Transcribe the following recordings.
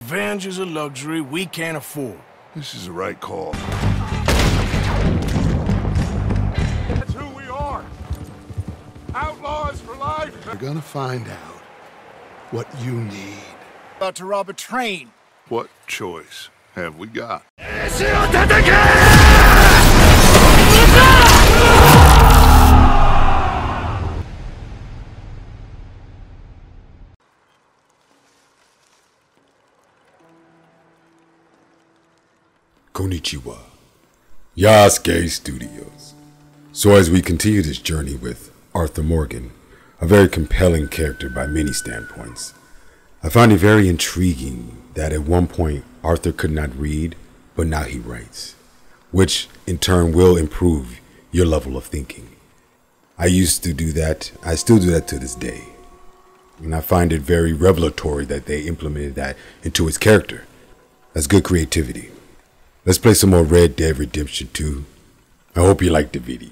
Revenge is a luxury we can't afford. This is the right call. That's who we are. Outlaws for life. We're gonna find out what you need. About to rob a train. What choice have we got? Konnichiwa, Yasuke Studios. So as we continue this journey with Arthur Morgan, a very compelling character by many standpoints, I find it very intriguing that at one point Arthur could not read, but now he writes, which in turn will improve your level of thinking. I used to do that, I still do that to this day. And I find it very revelatory that they implemented that into his character. That's good creativity. Let's play some more Red Dead Redemption 2. I hope you liked the video.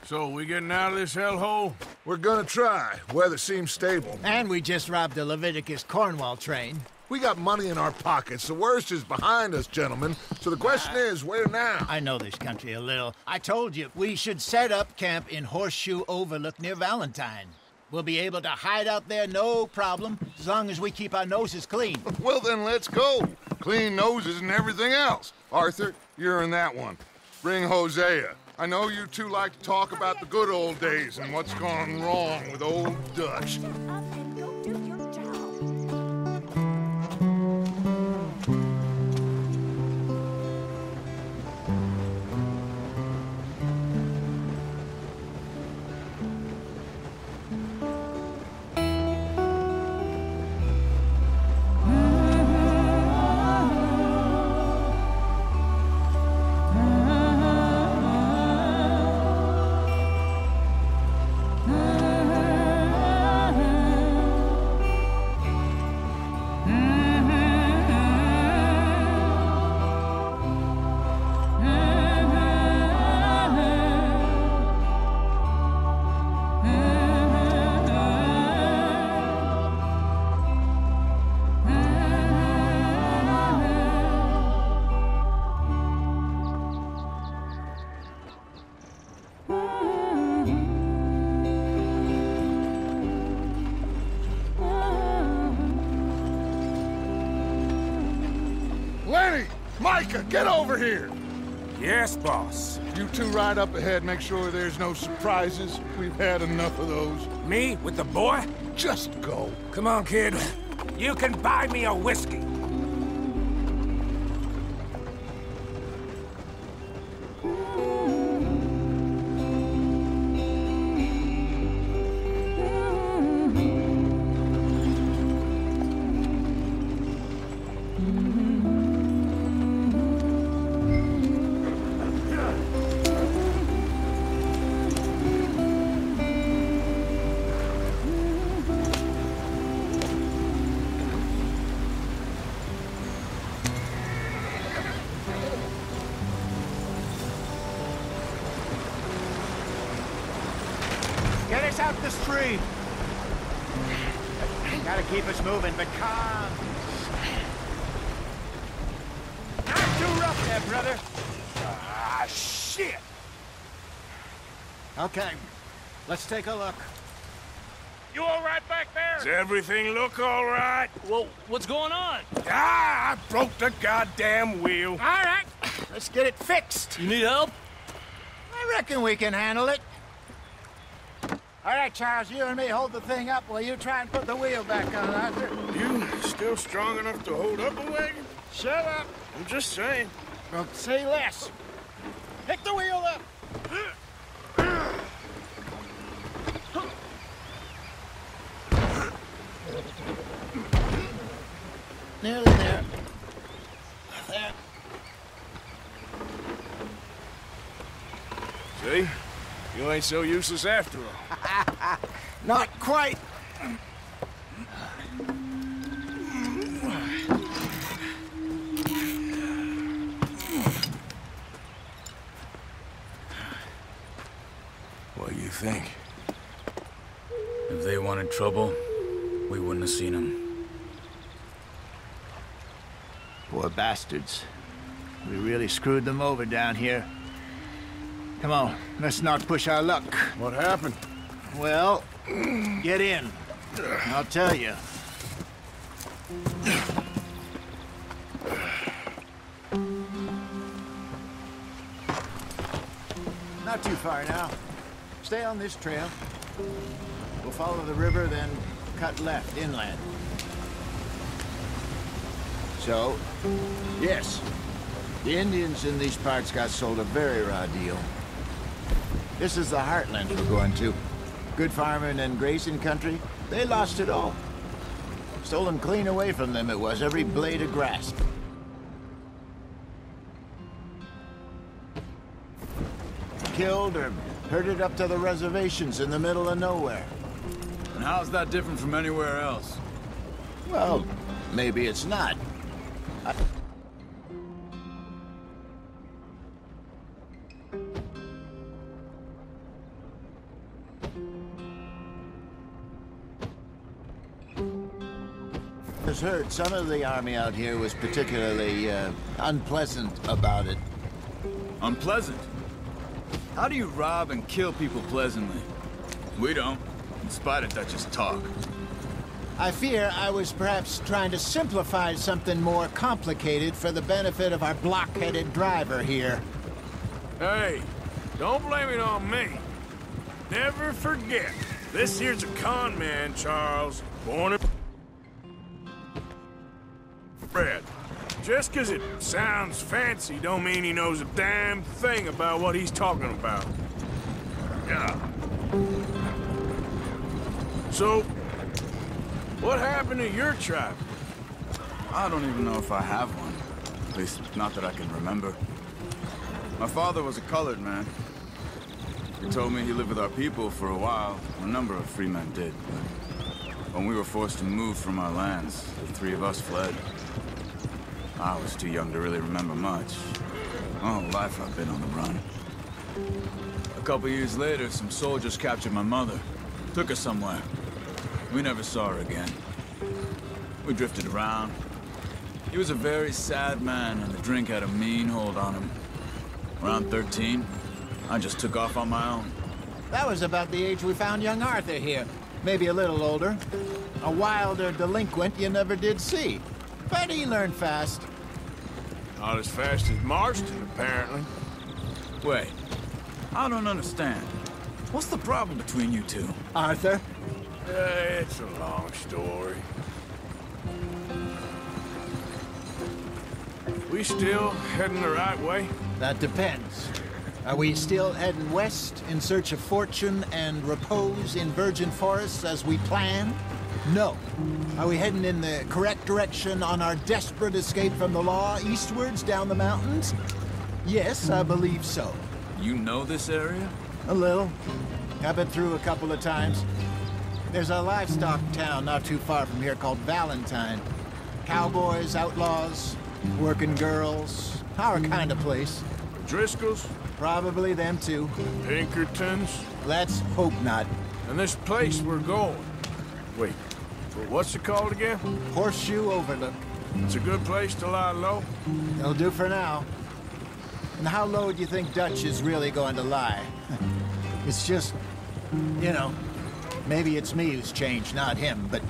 So, we getting out of this hellhole? We're gonna try. Weather seems stable. And we just robbed the Leviticus Cornwall train. We got money in our pockets. The worst is behind us, gentlemen. So the question is, where now? I know this country a little. I told you, we should set up camp in Horseshoe Overlook near Valentine. We'll be able to hide out there, no problem, as long as we keep our noses clean. Well, then let's go. Clean noses and everything else. Arthur, you're in that one. Bring Hosea. I know you two like to talk about the good old days and what's gone wrong with old Dutch. Micah, get over here! Yes, boss. You two ride up ahead, make sure there's no surprises. We've had enough of those. Me with the boy? Just go. Come on, kid. You can buy me a whiskey. Get us out the street. Gotta keep us moving, but calm. Not too rough there, brother. Ah, shit! Okay, let's take a look. You all right back there? Does everything look all right? Well, what's going on? Ah, I broke the goddamn wheel. All right, let's get it fixed. You need help? I reckon we can handle it. All right, Charles, you and me hold the thing up while you try and put the wheel back on, Arthur. You still strong enough to hold up a wagon? Shut up. I'm just saying. Don't say less. Pick the wheel up. Nearly there. There. See? You ain't so useless after all. Not quite. What do you think? If they wanted trouble, we wouldn't have seen them. Poor bastards. We really screwed them over down here. Come on, let's not push our luck. What happened? Well, get in. I'll tell you. Not too far now. Stay on this trail. We'll follow the river, then cut left inland. So, yes, the Indians in these parts got sold a very raw deal. This is the heartland we're going to. Good farming and grazing country, they lost it all. Stolen clean away from them it was, every blade of grass. Killed or herded up to the reservations in the middle of nowhere. And how's that different from anywhere else? Well, maybe it's not. I heard some of the army out here was particularly unpleasant about it. Unpleasant? How do you rob and kill people pleasantly? We don't, in spite of Dutch's talk. I fear I was perhaps trying to simplify something more complicated for the benefit of our block-headed driver here. Hey, don't blame it on me. Never forget, this here's a con man, Charles. Born and bred. Just 'cause it sounds fancy don't mean he knows a damn thing about what he's talking about. Yeah. So, what happened to your tribe? I don't even know if I have one. At least, not that I can remember. My father was a colored man. He told me he lived with our people for a while. A number of free men did. But when we were forced to move from our lands, the three of us fled. I was too young to really remember much. My whole life I've been on the run. A couple years later, some soldiers captured my mother. Took her somewhere. We never saw her again. We drifted around. He was a very sad man, and the drink had a mean hold on him. Around 13, I just took off on my own. That was about the age we found young Arthur here. Maybe a little older. A wilder delinquent you never did see. But he learned fast. Not as fast as Marston, apparently. Wait, I don't understand. What's the problem between you two? Arthur? It's a long story. We still heading the right way? That depends. Are we still heading west in search of fortune and repose in virgin forests as we planned? No. Are we heading in the correct direction on our desperate escape from the law eastwards down the mountains? Yes, I believe so. You know this area? A little. I've been through a couple of times. There's a livestock town not too far from here called Valentine. Cowboys, outlaws, working girls, our kind of place. Driscolls? Probably them too. Pinkertons? Let's hope not. And this place we're going. Wait, what's it called again? Horseshoe Overlook. It's a good place to lie low? It'll do for now. And how low do you think Dutch is really going to lie? It's just, you know, maybe it's me who's changed, not him, but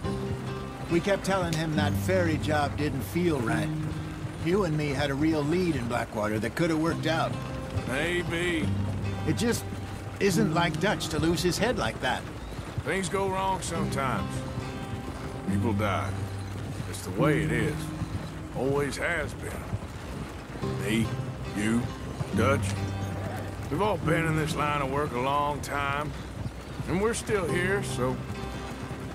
we kept telling him that ferry job didn't feel right. You and me had a real lead in Blackwater that could have worked out. Maybe. It just isn't like Dutch to lose his head like that. Things go wrong sometimes. People die. It's the way it is. Always has been. Me, you, Dutch. We've all been in this line of work a long time. And we're still here, so...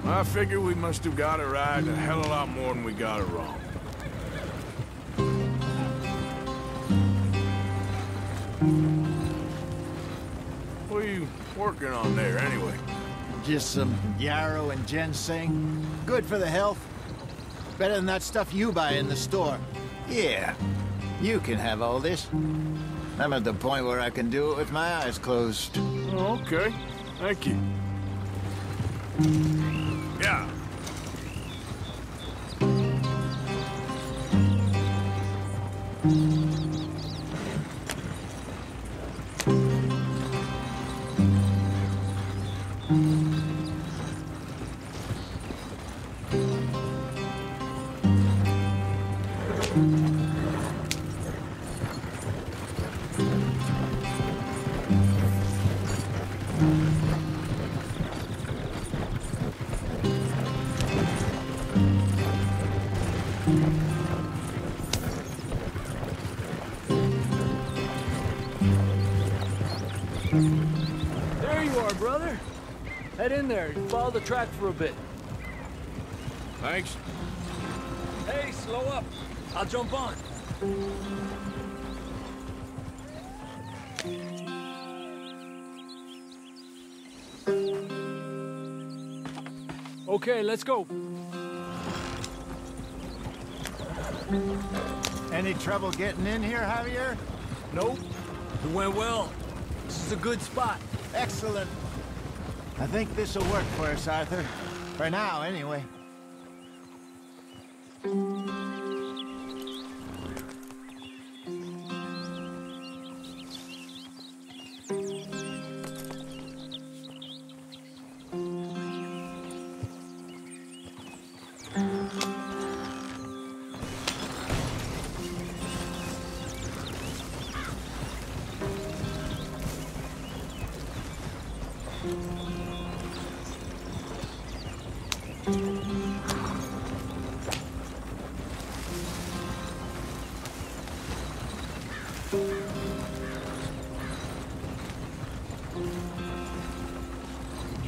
I figure we must have got it right a hell of a lot more than we got it wrong. What are you working on there, anyway? Just some yarrow and ginseng. Good for the health. Better than that stuff you buy in the store. Yeah, you can have all this. I'm at the point where I can do it with my eyes closed. Oh, okay. Thank you. Yeah. There you are, brother. Head in there. Follow the track for a bit. Thanks. Hey, slow up. I'll jump on. Okay, let's go. Any trouble getting in here, Javier? Nope. It went well. This is a good spot. Excellent. I think this'll work for us, Arthur. For now, anyway.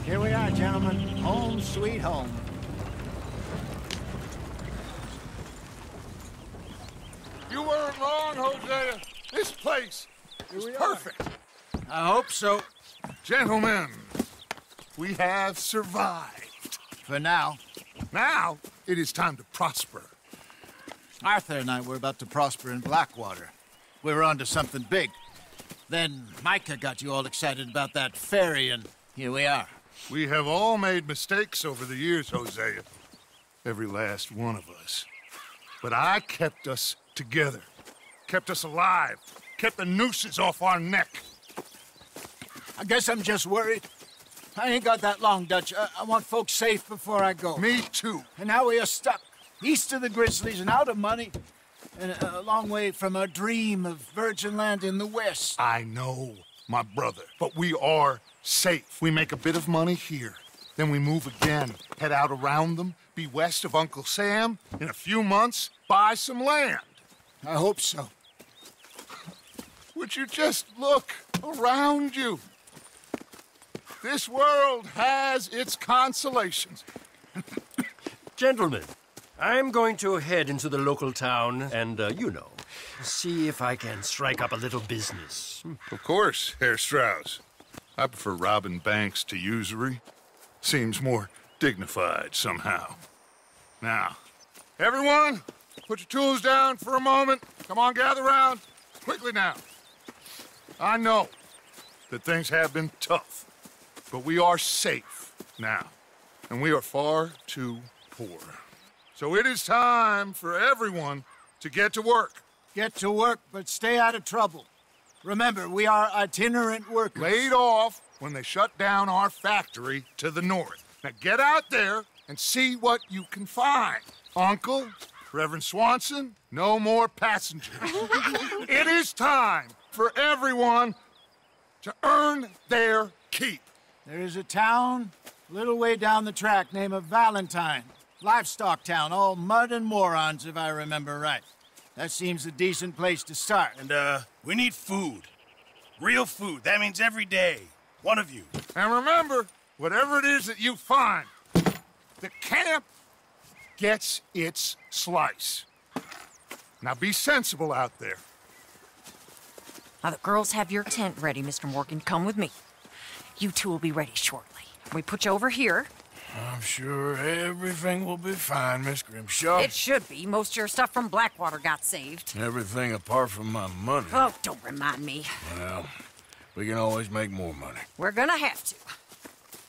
Here we are, gentlemen. Home sweet home. You weren't wrong, Hosea. This place is perfect. I hope so. Gentlemen, we have survived. For now. Now, it is time to prosper. Arthur and I were about to prosper in Blackwater. We were onto something big. Then Micah got you all excited about that ferry, and here we are. We have all made mistakes over the years, Hosea. Every last one of us. But I kept us together. Kept us alive. Kept the nooses off our neck. I guess I'm just worried. I ain't got that long, Dutch. I want folks safe before I go. Me too. And now we are stuck, east of the Grizzlies and out of money, and a long way from our dream of virgin land in the west. I know, my brother, but we are safe. We make a bit of money here, then we move again, head out around them, be west of Uncle Sam, in a few months, buy some land. I hope so. Would you just look around you? This world has its consolations. Gentlemen, I'm going to head into the local town and, see if I can strike up a little business. Of course, Herr Strauss. I prefer robbing banks to usury. Seems more dignified somehow. Now, everyone, put your tools down for a moment. Come on, gather round. Quickly now. I know that things have been tough, but we are safe now, and we are far too poor. So it is time for everyone to get to work. Get to work, but stay out of trouble. Remember, we are itinerant workers. Laid off when they shut down our factory to the north. Now get out there and see what you can find. Uncle, Reverend Swanson, no more passengers. It is time for everyone to earn their keep. There is a town a little way down the track named Valentine. Livestock town, all mud and morons, if I remember right. That seems a decent place to start. And, we need food. Real food. That means every day. One of you. And remember, whatever it is that you find, the camp gets its slice. Now be sensible out there. Now, the girls have your tent ready, Mr. Morgan. Come with me. You two will be ready shortly. We put you over here. I'm sure everything will be fine, Miss Grimshaw. It should be. Most of your stuff from Blackwater got saved. Everything apart from my money. Oh, don't remind me. Well, we can always make more money. We're gonna have to.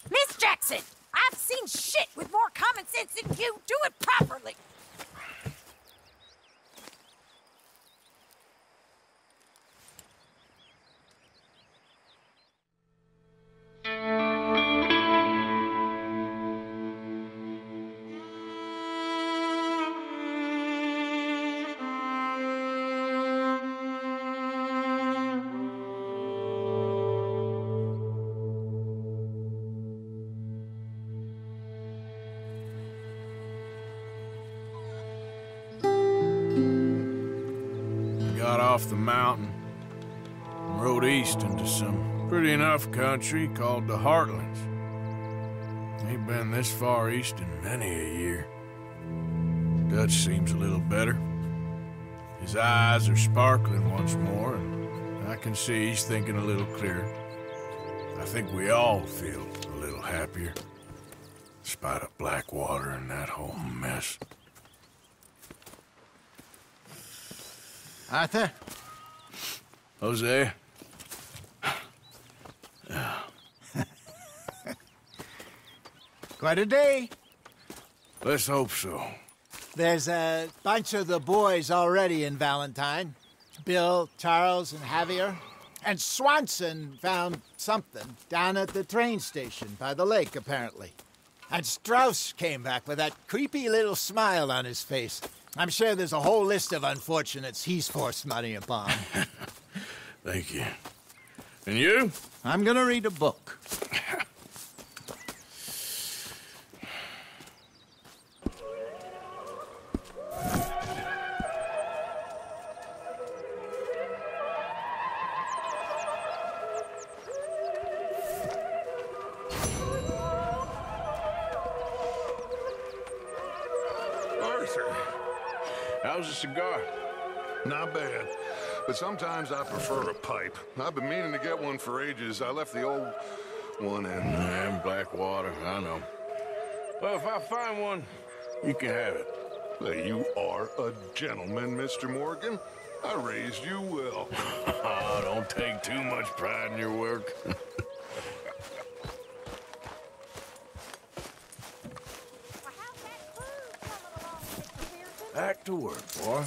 Miss Jackson, I've seen shit with more common sense than you. Do it properly. Got off the mountain and rode east into some pretty enough country called the Heartlands. Ain't been this far east in many a year. Dutch seems a little better. His eyes are sparkling once more, and I can see he's thinking a little clearer. I think we all feel a little happier, despite of Blackwater and that whole mess. Arthur? Hosea? Quite a day. Let's hope so. There's a bunch of the boys already in Valentine. Bill, Charles, and Javier. And Swanson found something down at the train station by the lake, apparently. And Strauss came back with that creepy little smile on his face. I'm sure there's a whole list of unfortunates he's forced money upon. Thank you. And you? I'm gonna read a book. Arthur, How's the cigar? not bad. But sometimes I prefer a pipe. I've been meaning to get one for ages. I left the old one in. Yeah, Blackwater, I know. Well, if I find one, you can have it. Hey, you are a gentleman, Mr. Morgan. I raised you well. Oh, don't take too much pride in your work. Back to work, boy.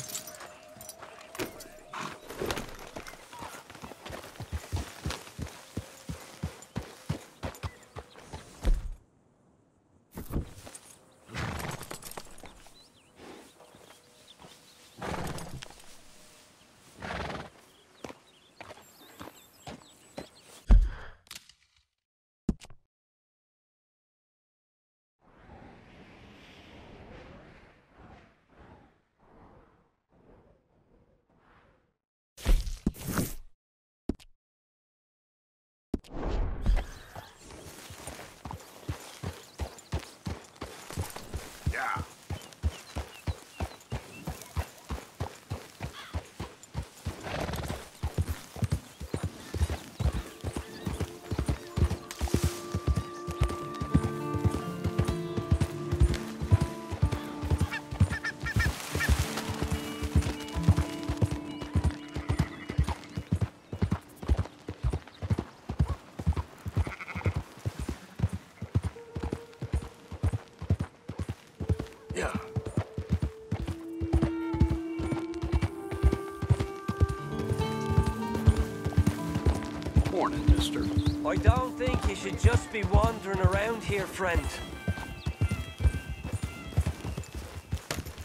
Yeah. Yeah. Morning, mister. I don't think you should just be wandering around here, friend.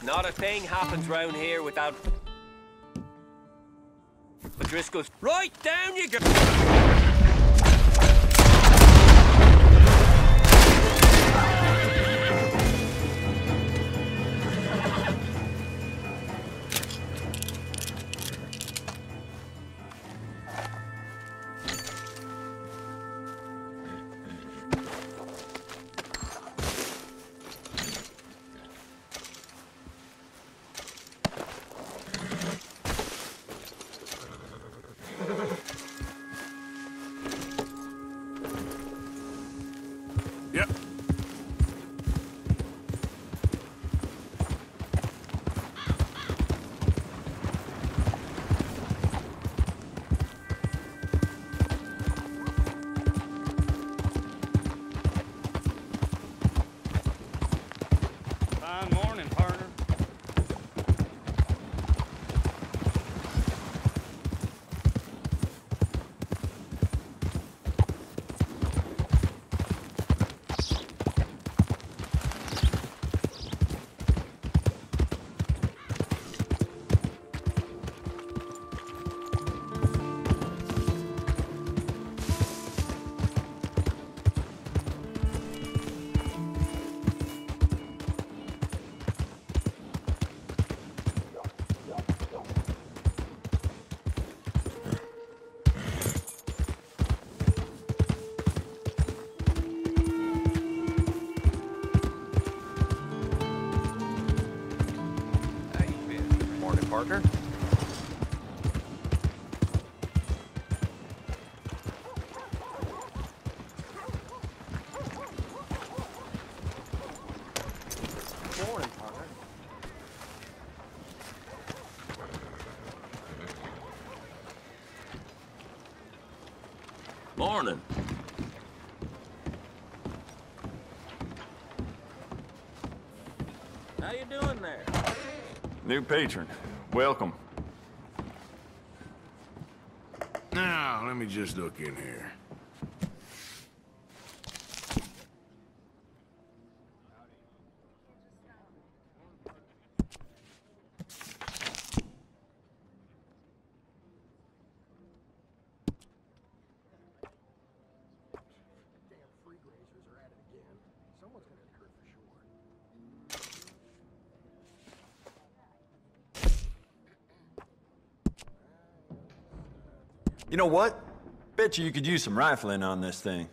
Not a thing happens round here without... Driscoll's... Right down you go! partner. Morning, partner. Morning. How you doing there? New patron. Welcome. Now, let me just look in here. You know what? Bet you could use some rifling on this thing.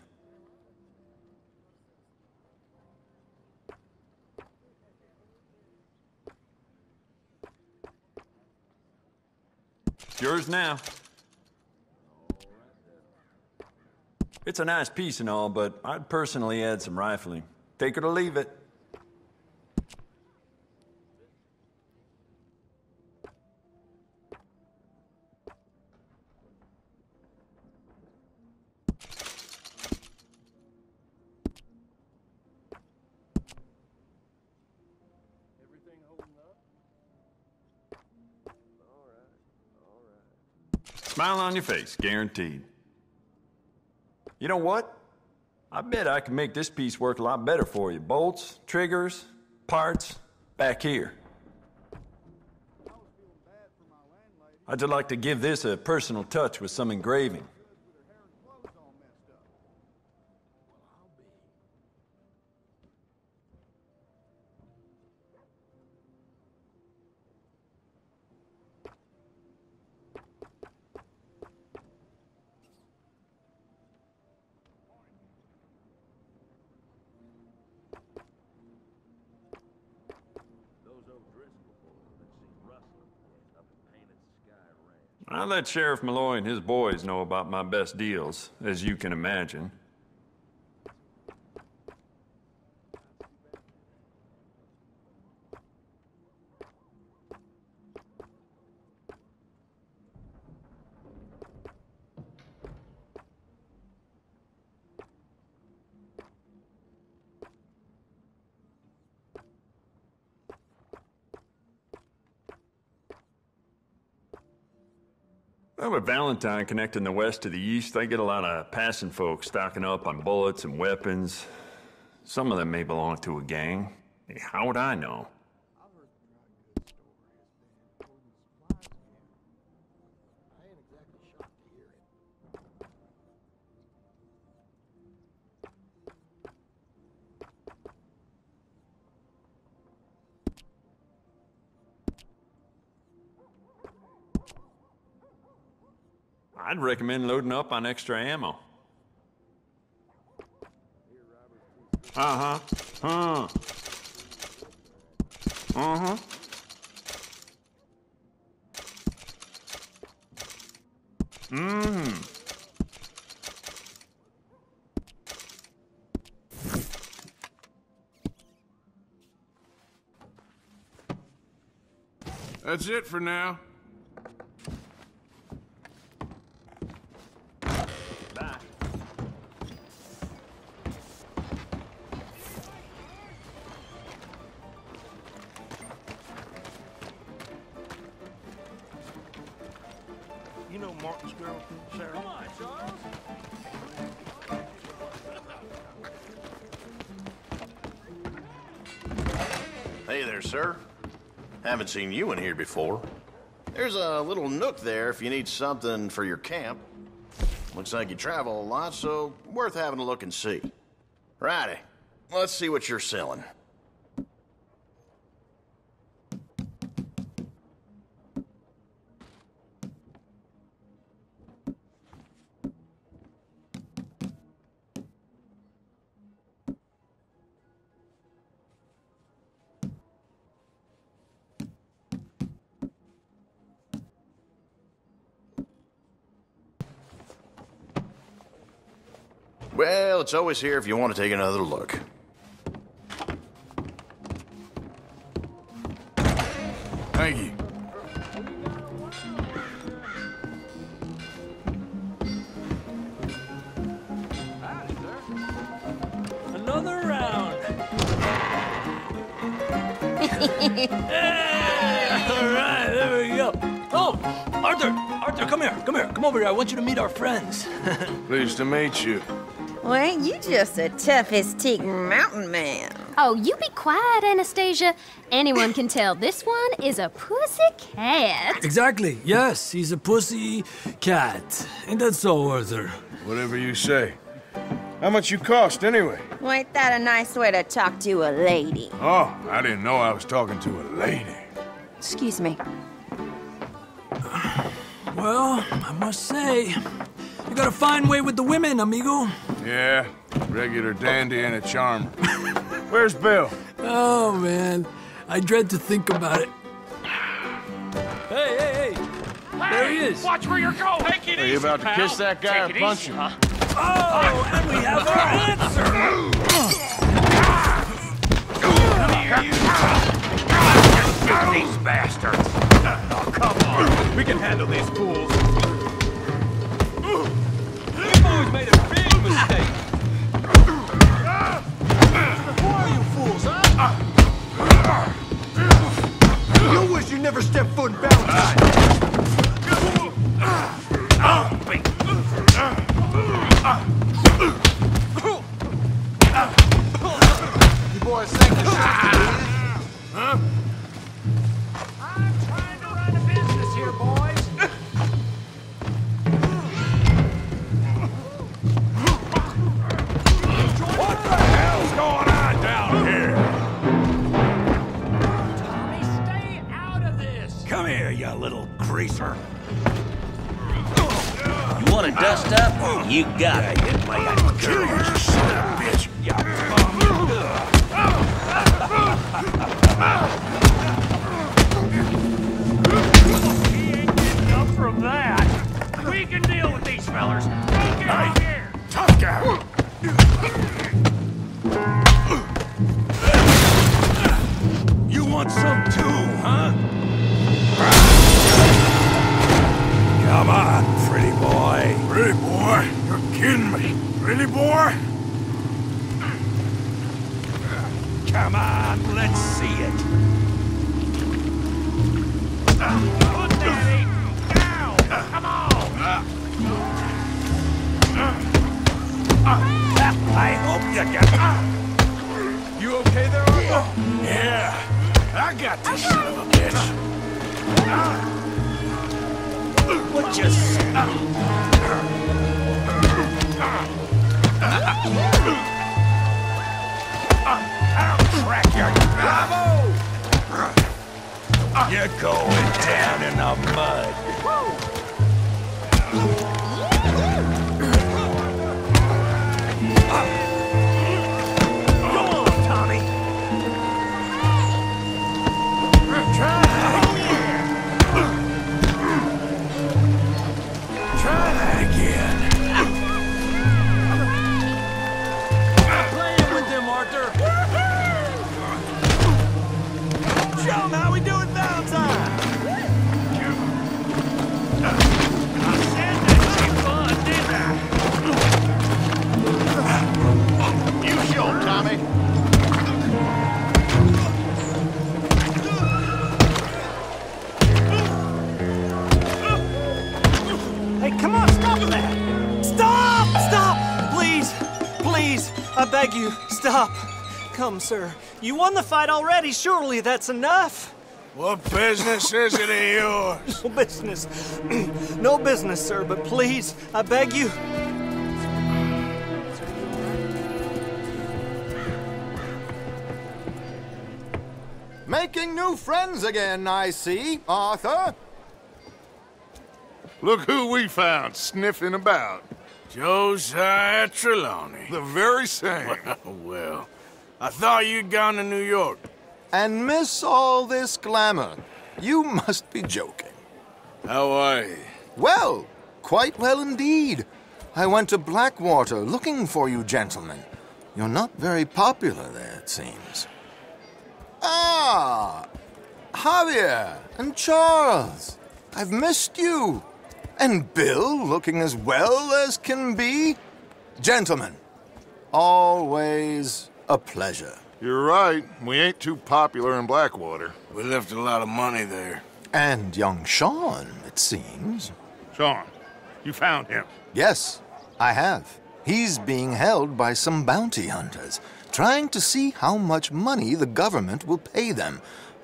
It's yours now. It's a nice piece and all, but I'd personally add some rifling. Take it or leave it. Smile on your face, guaranteed. You know what? I bet I can make this piece work a lot better for you. Bolts, triggers, parts, back here. I'd just like to give this a personal touch with some engraving. I let Sheriff Malloy and his boys know about my best deals, as you can imagine. Well, with Valentine connecting the west to the east, they get a lot of passing folks stocking up on bullets and weapons. Some of them may belong to a gang. Hey, how would I know? I'd recommend loading up on extra ammo. Uh-huh. Uh-huh. That's it for now. You know Martin's girl, Sarah? Come on, Charles. Hey there, sir. Haven't seen you in here before. There's a little nook there if you need something for your camp. Looks like you travel a lot, so worth having a look and see. Righty, let's see what you're selling. Well, it's always here if you want to take another look. Thank you. Another round. Hey, all right, there we go. Oh, Arthur, come here. Come over here. I want you to meet our friends. Pleased to meet you. Well, ain't you just a tough-as-teak mountain man? Oh, you be quiet, Anastasia. Anyone can tell this one is a pussy cat. Exactly. Yes, he's a pussy cat. Ain't that so, Arthur? Whatever you say. How much you cost, anyway? Well, ain't that a nice way to talk to a lady? Oh, I didn't know I was talking to a lady. Excuse me. Well, I must say, you got a fine way with the women, amigo. Yeah, regular dandy and a charmer. Where's Bill? Oh, man. I dread to think about it. Hey! There he is. Watch where you're going. Take it Are you about to kiss that guy or punch him? Oh, and we have our answer. Come here, you. Get these bastards. Oh, come on. We can handle these fools. You boys made a big mistake. Who are you fools, huh? You wish you never stepped foot in Valentine. You boys think you're huh? I'm trying to run a business here, boys. What the hell's going on down here? Tommy, stay out of this. Come here, you little greaser. You want to dust up? You got it. Kill you, son of a bitch. He ain't getting up from that. We can deal with these fellers. Don't get out here. Tough guy. You want some too, huh? Come on, pretty boy. Pretty boy? You're kidding me. Pretty boy? Come on, let's see it. Put that ape down. Come on. I hope you get it. You okay there, Arthur? Yeah. I got this son of a bitch. What you say? I'll crack your bravo! You're going down in the mud. Come on, Tommy. Try that again. Playing with them, Arthur. Show 'em how we do it, Valentine. I said that'd be fun, didn't I? You show 'em, Tommy. Hey, come on, stop that! Stop! Please, I beg you, stop. Come, sir. You won the fight already. Surely that's enough. What business is it of yours? No business. No business, sir, but please, I beg you. Making new friends again, I see, Arthur. Look who we found sniffing about. Josiah Trelawney. The very same. Well, I thought you'd gone to New York. And miss all this glamour. You must be joking. How are you? Well, quite well indeed. I went to Blackwater looking for you gentlemen. You're not very popular there, it seems. Ah! Javier and Charles. I've missed you. And Bill looking as well as can be. Gentlemen, always a pleasure. You're right. We ain't too popular in Blackwater. We left a lot of money there. And young Sean, it seems. Sean, you found him? Yes, I have. He's being held by some bounty hunters, trying to see how much money the government will pay them.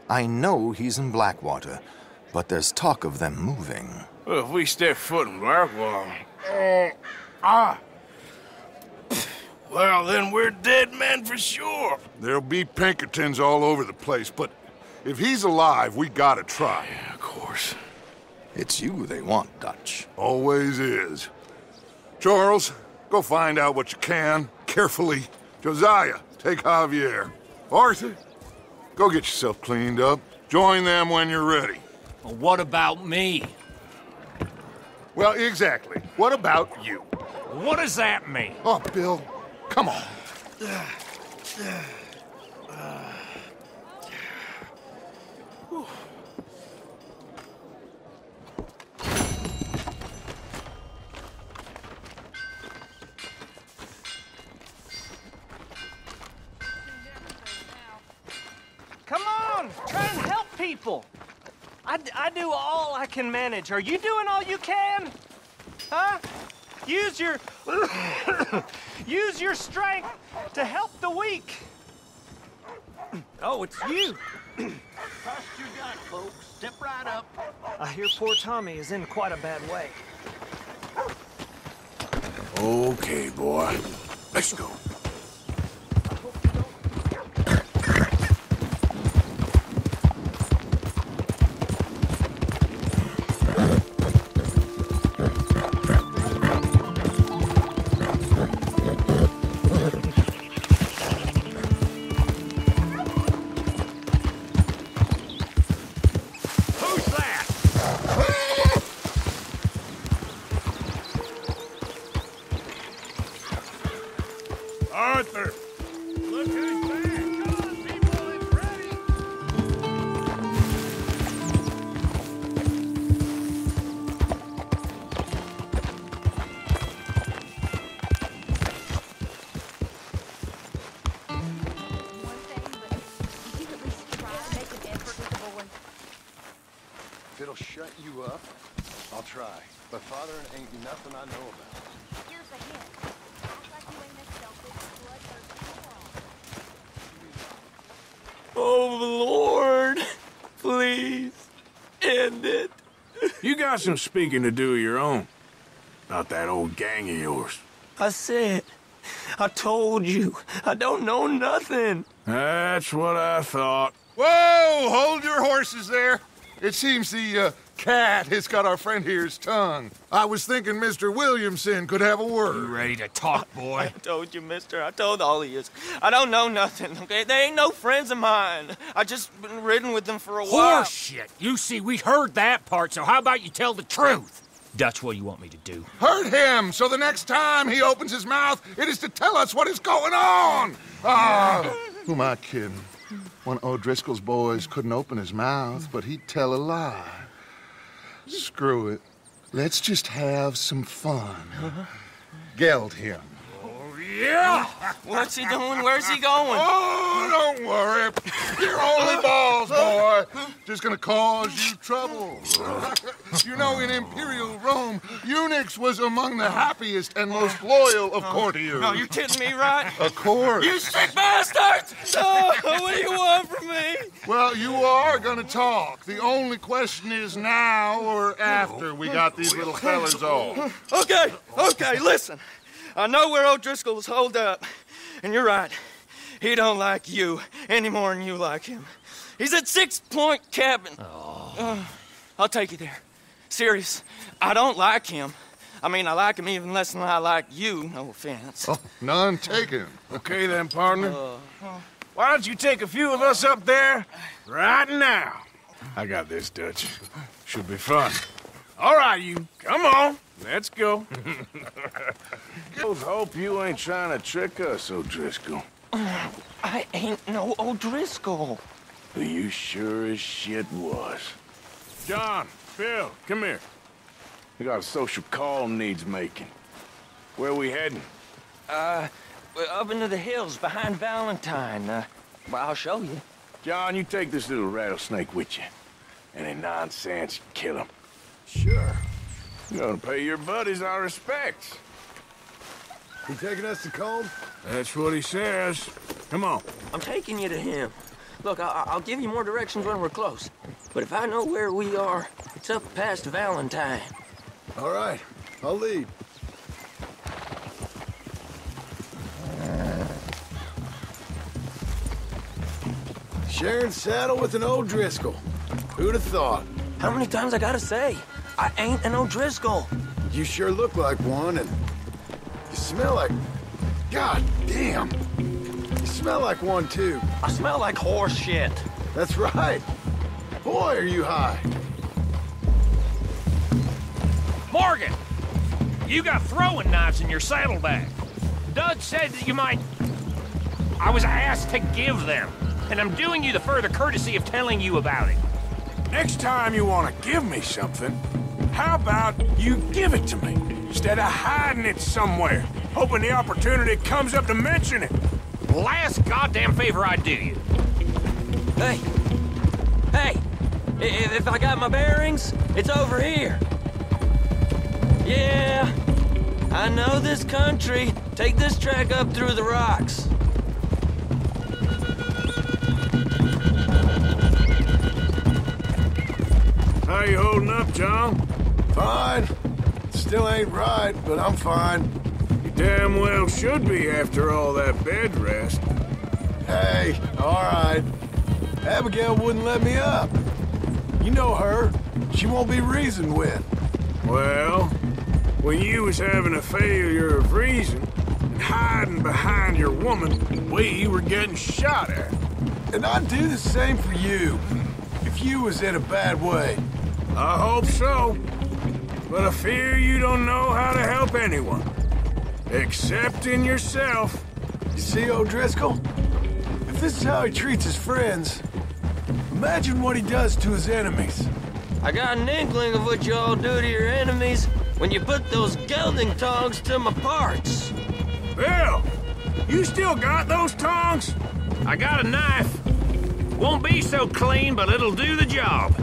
I know he's in Blackwater, but there's talk of them moving. Well, if we step foot in Blackwater... Well, then we're dead men for sure. There'll be Pinkertons all over the place, but if he's alive, we gotta try. Yeah, of course. It's you they want, Dutch. Always is. Charles, go find out what you can, carefully. Josiah, take Javier. Arthur, go get yourself cleaned up. Join them when you're ready. Well, what about me? Well, exactly. What about you? What does that mean? Oh, Bill, come on. Come on, try and help people. I do all I can manage. Are you doing all you can? Huh? Use your use your strength to help the weak. Oh, it's you. Trust your gut, folks. Step right up. I hear poor Tommy is in quite a bad way. Okay, boy. Let's go. Arthur! Look who's back! Come on, people, it's ready! If it'll shut you up, I'll try. But Father ain't nothing I know about. Here's a hint. Act like you ain't this selfish, bloodthirsty moron. Oh, Lord. Please. End it. You got some speaking to do of your own. Not that old gang of yours. I said, I told you, I don't know nothing. That's what I thought. Whoa! Hold your horses there. It seems the cat has got our friend here's tongue. I was thinking Mr. Williamson could have a word. You ready to talk, boy? I told you, mister. I told all of you. I don't know nothing, okay? They ain't no friends of mine. I just been riding with them for a while. Horseshit! You see, we heard that part, so how about you tell the truth? Dutch, what do you want me to do? Hurt him, so the next time he opens his mouth, it is to tell us what is going on. Who am I kidding? One of O'Driscoll's boys couldn't open his mouth, but he'd tell a lie. Screw it. Let's just have some fun. Geld him. Yeah! What's he doing? Where's he going? Oh, don't worry. You're only balls, boy. Just gonna cause you trouble. You know, in Imperial Rome, eunuchs was among the happiest and most loyal of courtiers. No, you kidding me, right? Of course. You sick bastards! What do you want from me? Well, you are gonna talk. The only question is now or after we got these little fellas off. Okay, listen. I know where O'Driscoll's holed up, and you're right. He don't like you any more than you like him. He's at 6 Point Cabin. I'll take you there. Serious, I don't like him. I mean, I like him even less than I like you, no offense. Oh, none taken. Okay then, partner. Why don't you take a few of us up there right now? I got this, Dutch. Should be fun. All right, you. Come on. Let's go. Let's hope you ain't trying to trick us, O'Driscoll. I ain't no O'Driscoll. But you sure as shit was. John, Phil, come here. We got a social call needs making. Where we heading? We're up into the hills behind Valentine. Well, I'll show you. John, you take this little rattlesnake with you. Any nonsense, kill him. Sure. You're gonna pay your buddies our respects. He taking us to Combe? That's what he says. Come on. I'm taking you to him. Look, I'll give you more directions when we're close. But if I know where we are, it's up past Valentine. All right, I'll lead. Sharing saddle with an O'Driscoll. Who'd have thought? How many times I gotta say? I ain't an O'Driscoll. You sure look like one, and you smell like... God damn. You smell like one, too. I smell like horse shit. That's right. Boy, are you high. Morgan! You got throwing knives in your saddlebag. Dud said that you might... I was asked to give them, and I'm doing you the further courtesy of telling you about it. Next time you want to give me something, how about you give it to me, instead of hiding it somewhere, hoping the opportunity comes up to mention it? Last goddamn favor I'd do you. Hey! Hey! If I got my bearings, it's over here. Yeah, I know this country. Take this track up through the rocks. How you holding up, John? Fine. Still ain't right, but I'm fine. You damn well should be after all that bed rest. Hey, all right. Abigail wouldn't let me up. You know her. She won't be reasoned with. Well, when you was having a failure of reason and hiding behind your woman, we were getting shot at. And I'd do the same for you, if you was in a bad way. I hope so. But I fear you don't know how to help anyone. Except in yourself. You see, O'Driscoll? If this is how he treats his friends, imagine what he does to his enemies. I got an inkling of what you all do to your enemies when you put those gelding tongs to my parts. Bill, you still got those tongs? I got a knife. Won't be so clean, but it'll do the job.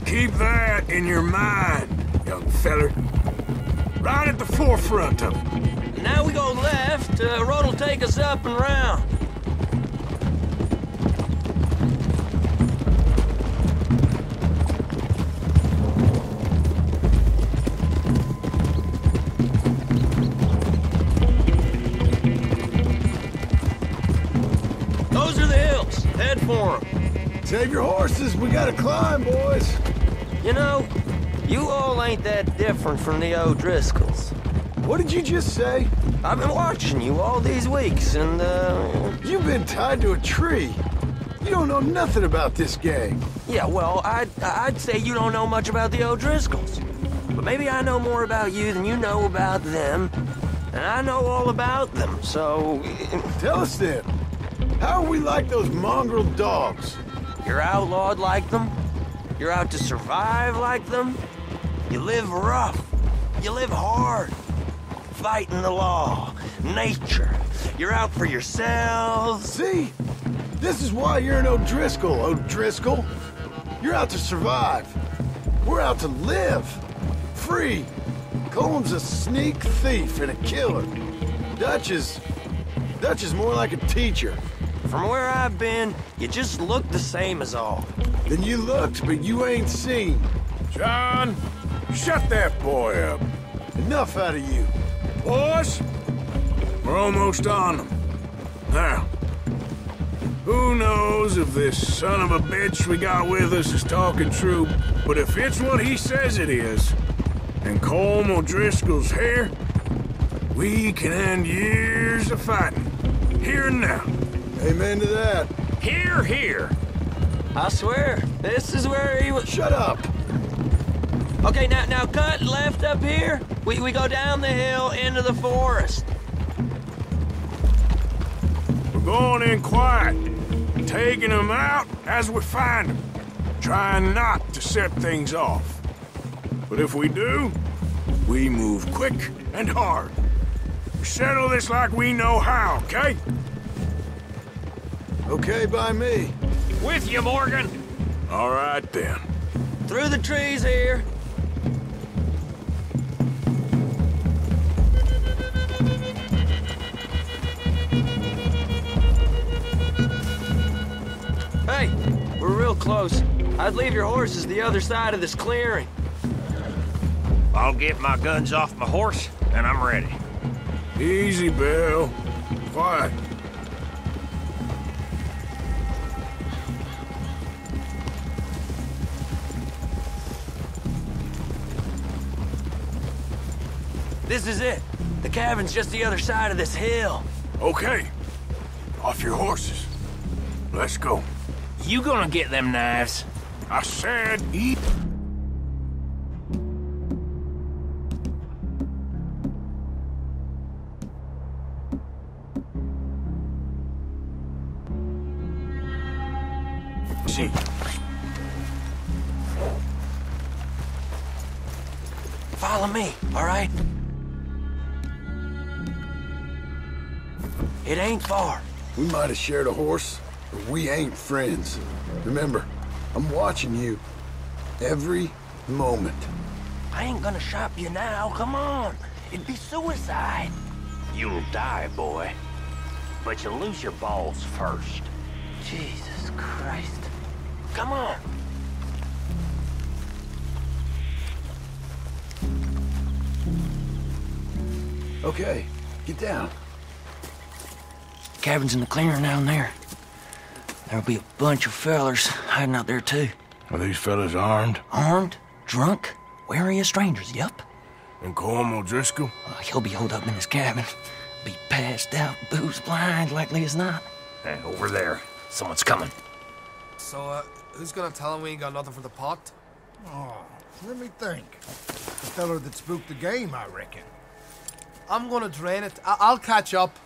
Keep that in your mind, young feller. Right at the forefront of it. Now we go left. Road'll take us up and round. Those are the hills. Head for them. Save your horses. We gotta climb, boys. You know, you all ain't that different from the O'Driscolls. What did you just say? I've been watching you all these weeks, and, You've been tied to a tree. You don't know nothing about this gang. Yeah, well, I'd say you don't know much about the O'Driscolls. But maybe I know more about you than you know about them. And I know all about them, so... Tell us then. How are we like those mongrel dogs? You're outlawed like them. You're out to survive like them. You live rough. You live hard. Fighting the law, nature. You're out for yourselves. See? This is why you're an O'Driscoll, O'Driscoll. You're out to survive. We're out to live. Free. Cole's a sneak thief and a killer. Dutch is more like a teacher. From where I've been, you just look the same as all. Then you looked, but you ain't seen. John, shut that boy up. Enough out of you. Boys, we're almost on them. Now, who knows if this son of a bitch we got with us is talking true, but if it's what he says it is, and Colm O'Driscoll's here, we can end years of fighting, here and now. Amen to that. Here, here. I swear, this is where he was... Shut up. Okay, now cut left up here. We go down the hill into the forest. We're going in quiet, taking them out as we find them, trying not to set things off. But if we do, we move quick and hard. We settle this like we know how, okay? Okay by me. With you, Morgan. All right, then. Through the trees here. Hey, we're real close. I'd leave your horses the other side of this clearing. I'll get my guns off my horse, and I'm ready. Easy, Bill. Quiet. This is it. The cabin's just the other side of this hill. Okay. Off your horses. Let's go. You gonna get them knives? I said eat. See. Follow me, all right? It ain't far. We might have shared a horse, but we ain't friends. Remember, I'm watching you every moment. I ain't gonna shop you now, come on. It'd be suicide. You'll die, boy. But you'll lose your balls first. Jesus Christ. Come on. Okay, get down. Cabin's in the clearing down there. There'll be a bunch of fellers hiding out there, too. Are these fellas armed? Armed? Drunk? Wary of strangers, yup. And Cornwall Driscoll? He'll be holed up in his cabin. Be passed out, booze blind, likely as not. Hey, over there. Someone's coming. So, who's gonna tell him we ain't got nothing for the pot? Oh, let me think. The feller that spooked the game, I reckon. I'm gonna drain it. I'll catch up.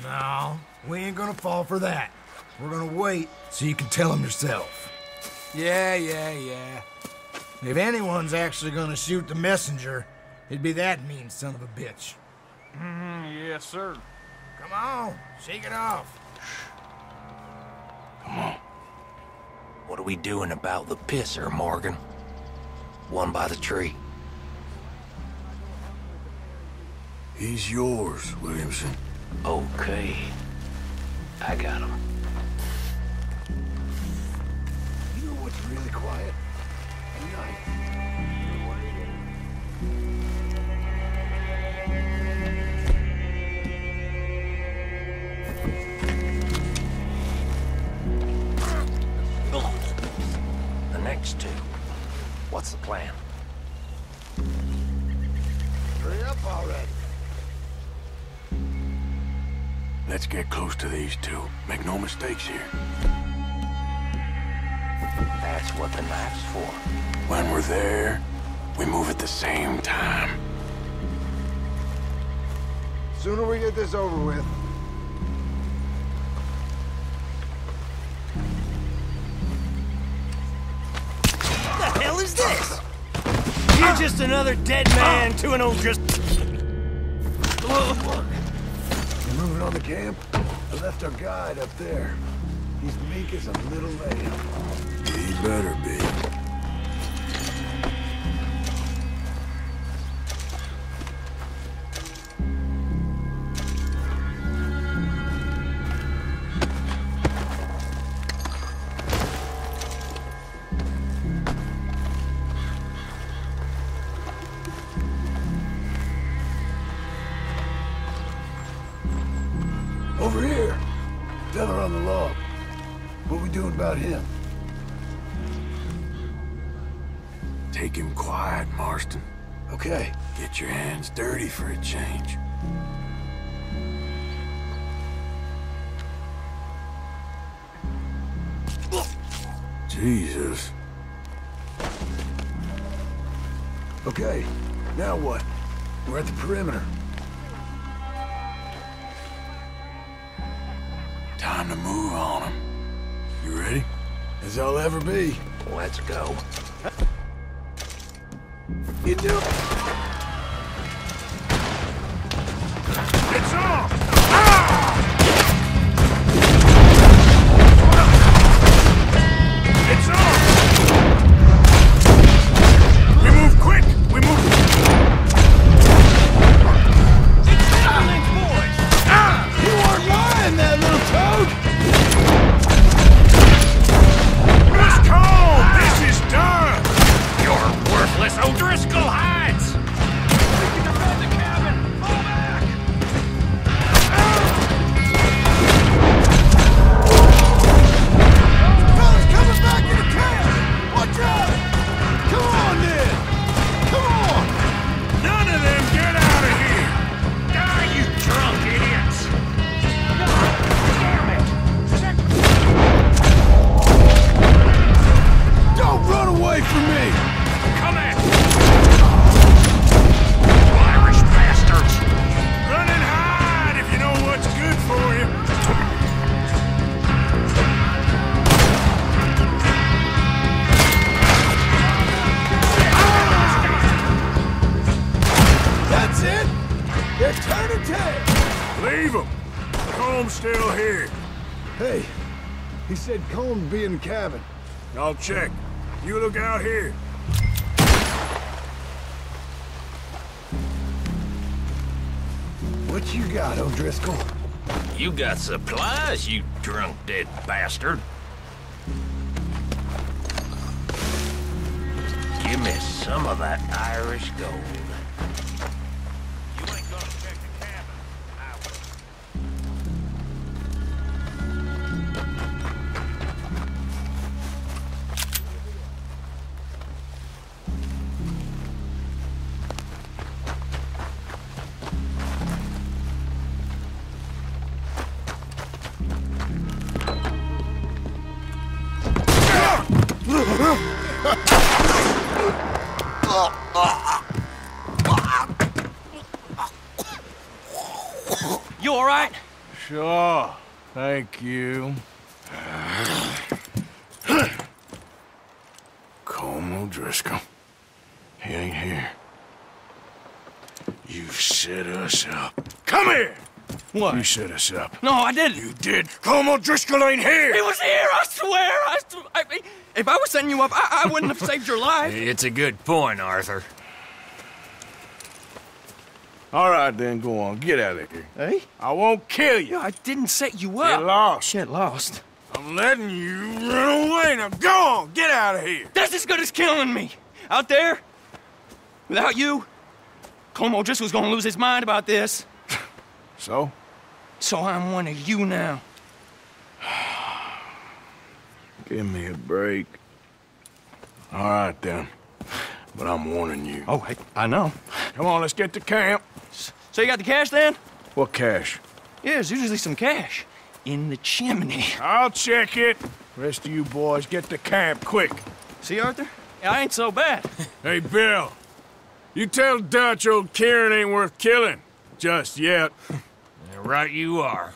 No, we ain't gonna fall for that. We're gonna wait so you can tell him yourself. Yeah. If anyone's actually gonna shoot the messenger, it'd be that mean son of a bitch. Yes, sir. Come on, shake it off. Come on. What are we doing about the pisser, Morgan? One by the tree. He's yours, Williamson. Okay. I got him. You know what's really quiet? At night. The next two. What's the plan? Hurry up already. Let's get close to these two. Make no mistakes here. That's what the knife's for. When we're there, we move at the same time. Sooner we get this over with. What the hell is this? You're just another dead man to an old just... We're moving on the camp. I left our guide up there. He's meek as a little lamb. He better be. Over here. Fella on the log. What we doing about him? Take him quiet, Marston. Okay. Get your hands dirty for a change. Jesus. Okay, now what? We're at the perimeter. Time to move on them. You ready? As I'll ever be. Let's go. You do. It's on! It's on! We move quick! We move... It's Valentine's boys! You weren't lying, that little toad! Miss Cole! This is done! You're worthless O'Driscoll hides! We can defend the cabin! Fall back! Fellas coming back in the camp! Watch out! Come on, then! Come on! None of them get out of here! Die, you drunk idiots! Damn it! Don't run away from me! Come at me! Irish bastards! Run and hide if you know what's good for you! That's it! They're turning tail! Leave them! Comb's still here. Hey, he said Colm would be in the cabin. I'll check. You look out here. What you got, O'Driscoll? You got supplies, you drunk dead bastard. Give me some of that Irish gold. You ain't gonna check the cabin. I will. You all right? Sure. Thank you. Colm O'Driscoll. He ain't here. You set us up. Come here! What? You set us up. No, I didn't. You did. Colm O'Driscoll ain't here! He was here, I swear! If I was setting you up, I wouldn't have saved your life. It's a good point, Arthur. All right, then, go on. Get out of here. Hey? I won't kill you. I didn't set you up. Get lost. Shit, lost. I'm letting you run away. Now go on. Get out of here. That's as good as killing me. Out there, without you, Colm O'Driscoll's gonna lose his mind about this. So? So I'm one of you now. Give me a break. All right, then. But I'm warning you. Oh, I know. Come on, let's get to camp. So you got the cash then? What cash? Yeah, there's usually some cash. In the chimney. I'll check it. Rest of you boys, get to camp, quick. See, Arthur? I ain't so bad. Hey, Bill. You tell Dutch old Kieran ain't worth killing. Just yet. Right you are.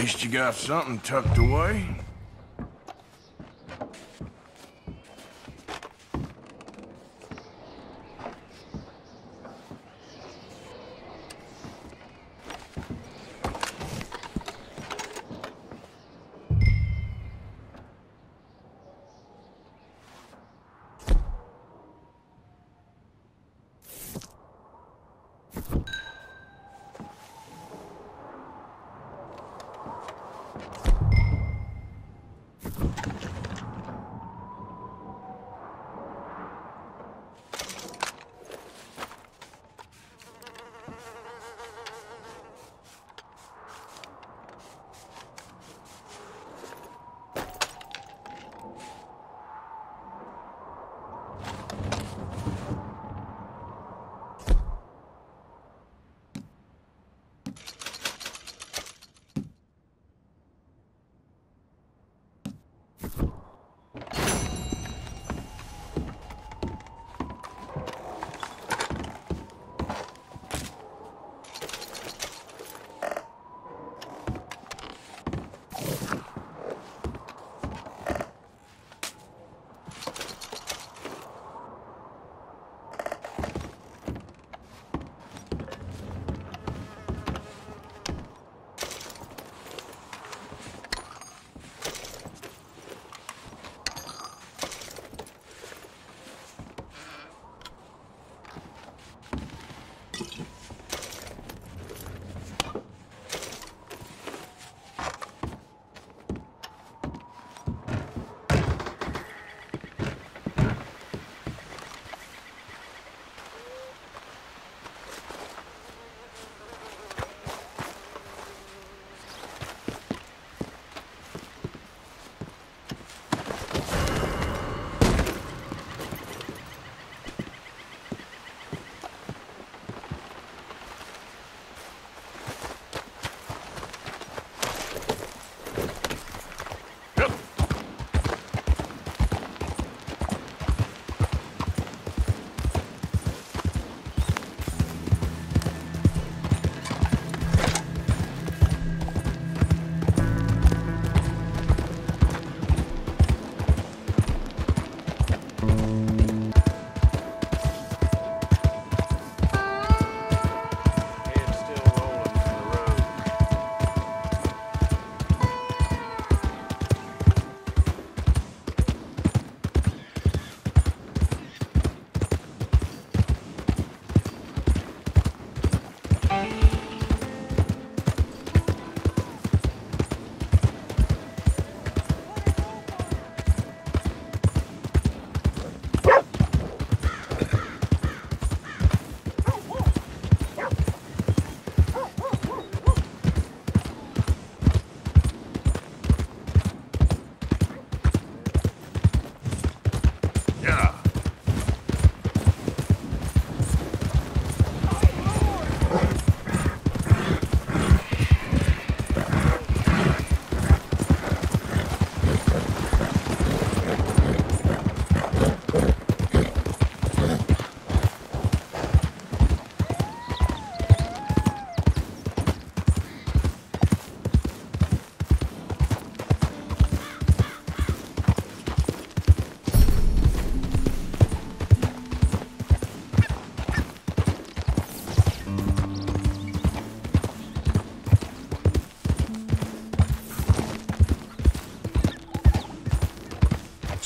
Least you got something tucked away.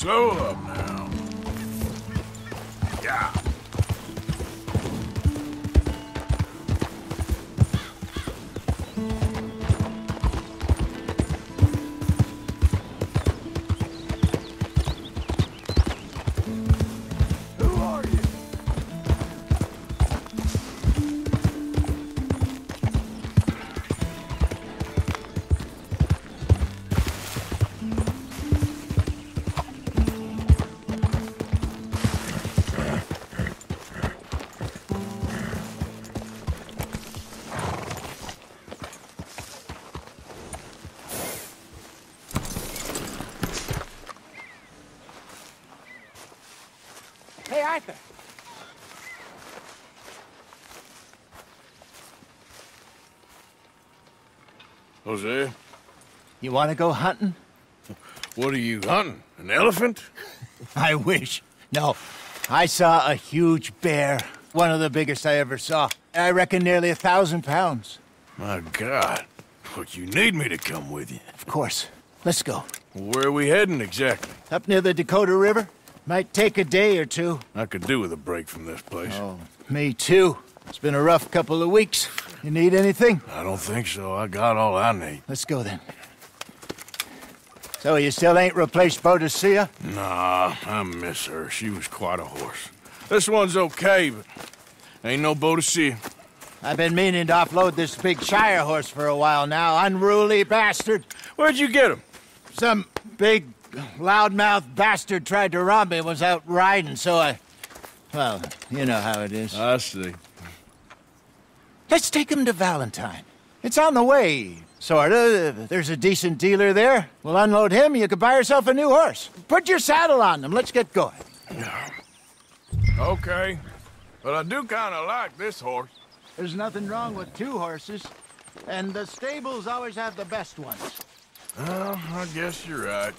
Slow up now. Yeah. Hey, Arthur. Jose, You want to go hunting? What are you hunting? An elephant? I wish. No, I saw a huge bear. One of the biggest I ever saw. I reckon nearly 1,000 pounds. My God. Look, you need me to come with you. Of course. Let's go. Where are we heading exactly? Up near the Dakota River. Might take a day or two. I could do with a break from this place. Oh, me too. It's been a rough couple of weeks. You need anything? I don't think so. I got all I need. Let's go then. So you still ain't replaced Boadicea? Nah, I miss her. She was quite a horse. This one's okay, but ain't no Boadicea. I've been meaning to offload this big Shire horse for a while now. Unruly bastard. Where'd you get him? Some big, loudmouth bastard tried to rob me and was out riding, so I... Well, you know how it is. I see. Let's take him to Valentine. It's on the way, sorta. There's a decent dealer there. We'll unload him, you could buy yourself a new horse. Put your saddle on him, let's get going. Okay, but I do kinda like this horse. There's nothing wrong with two horses, and the stables always have the best ones. Well, I guess you're right.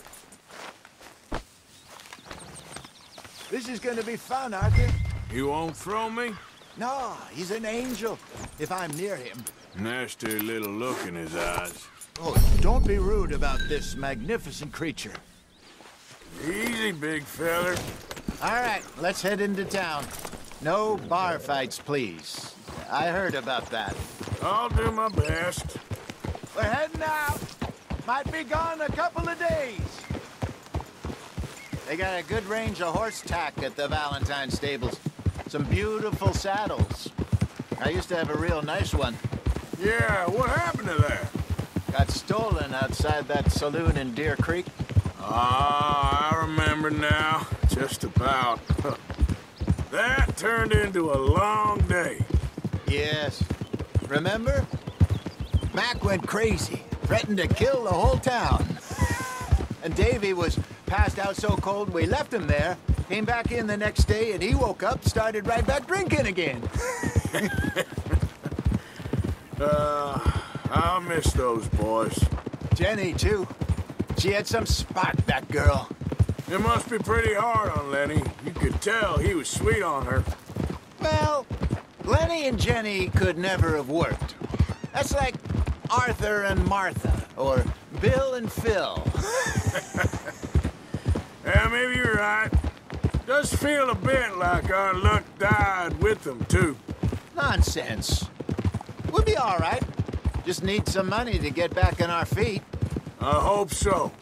This is gonna be fun, Arthur. You won't throw me? No, he's an angel, if I'm near him. Nasty little look in his eyes. Oh, don't be rude about this magnificent creature. Easy, big feller. All right, let's head into town. No bar fights, please. I heard about that. I'll do my best. We're heading out. Might be gone a couple of days. They got a good range of horse tack at the Valentine stables. Some beautiful saddles. I used to have a real nice one. Yeah, what happened to that? Got stolen outside that saloon in Deer Creek. Ah, I remember now. Just about. That turned into a long day. Yes. Remember? Mac went crazy, threatened to kill the whole town. And Davy was passed out so cold we left him there, came back in the next day, and he woke up, started right back drinking again. I'll miss those boys. Jenny, too. She had some spark, that girl. It must be pretty hard on Lenny. You could tell he was sweet on her. Well, Lenny and Jenny could never have worked. That's like Arthur and Martha, or Bill and Phil. Yeah, maybe you're right. Does feel a bit like our luck died with them, too. Nonsense. We'll be all right. Just need some money to get back on our feet. I hope so.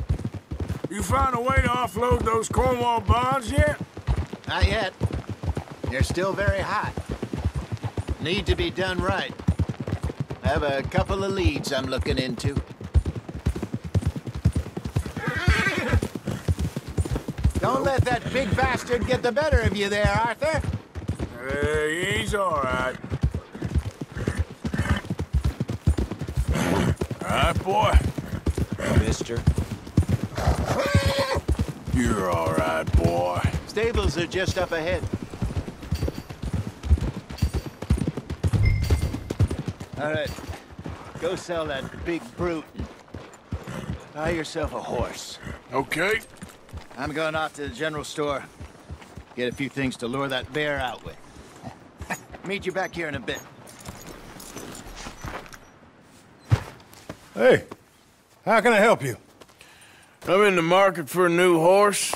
You found a way to offload those Cornwall bonds yet? Not yet. They're still very hot. Need to be done right. I have a couple of leads I'm looking into. Don't let that big bastard get the better of you there, Arthur. He's all right. All right, boy. Mister. You're all right, boy. Stables are just up ahead. All right. Go sell that big brute. Buy yourself a horse. Okay. I'm going off to the general store. Get a few things to lure that bear out with. Meet you back here in a bit. Hey, how can I help you? I'm in the market for a new horse.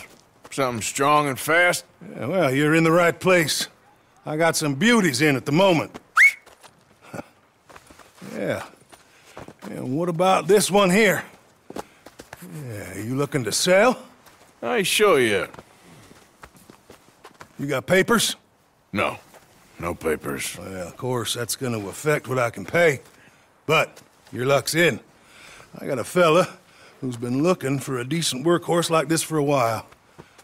Something strong and fast. Yeah, well, you're in the right place. I got some beauties in at the moment. Yeah. And what about this one here? Yeah, you looking to sell? I ain't sure yet. You got papers? No. No papers. Well, of course, that's gonna affect what I can pay. But your luck's in. I got a fella who's been looking for a decent workhorse like this for a while.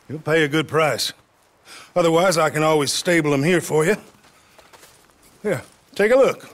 He'll pay a good price. Otherwise, I can always stable him here for you. Here, take a look.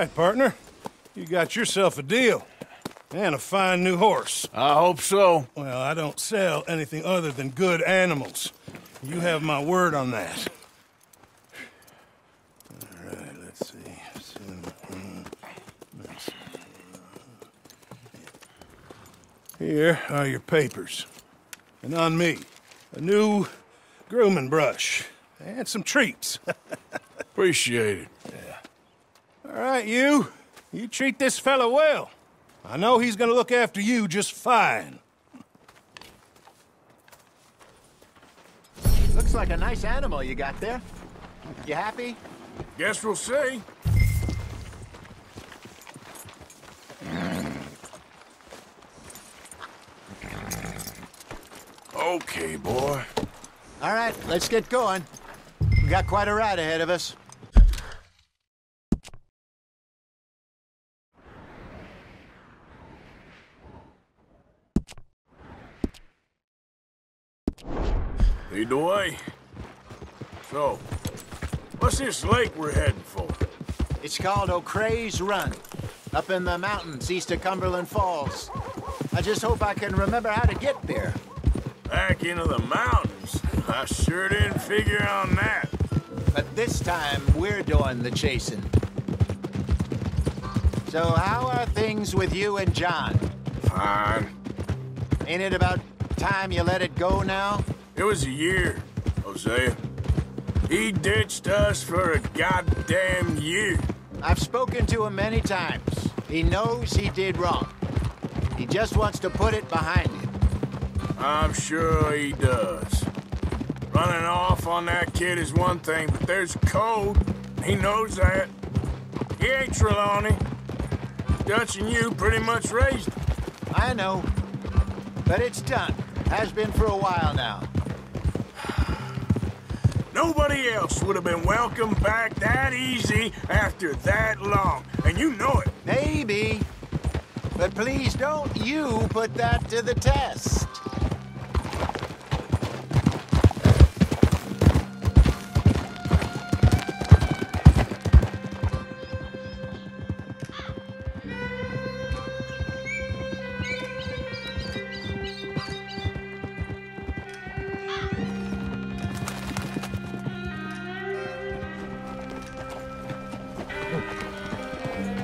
right, partner. You got yourself a deal. And a fine new horse. I hope so. Well, I don't sell anything other than good animals. You have my word on that. All right, let's see. Here are your papers. And on me, a new grooming brush. And some treats. Appreciate it. Yeah. All right, you treat this fella well. I know he's gonna look after you just fine. Looks like a nice animal you got there. You happy? Guess we'll see. Okay, boy. All right, let's get going. We got quite a ride ahead of us. Lead the way. So, what's this lake we're heading for? It's called O'Creagh's Run, up in the mountains east of Cumberland Falls. I just hope I can remember how to get there. Back into the mountains? I sure didn't figure on that. But this time, we're doing the chasing. So how are things with you and John? Fine. Ain't it about time you let it go now? It was a year, Hosea. He ditched us for a goddamn year. I've spoken to him many times. He knows he did wrong. He just wants to put it behind him. I'm sure he does. Running off on that kid is one thing, but there's code. He knows that. He ain't Trelawney. Dutch and you pretty much raised him. I know. But it's done. Has been for a while now. Nobody else would have been welcomed back that easy after that long. And you know it. Maybe. But please don't you put that to the test.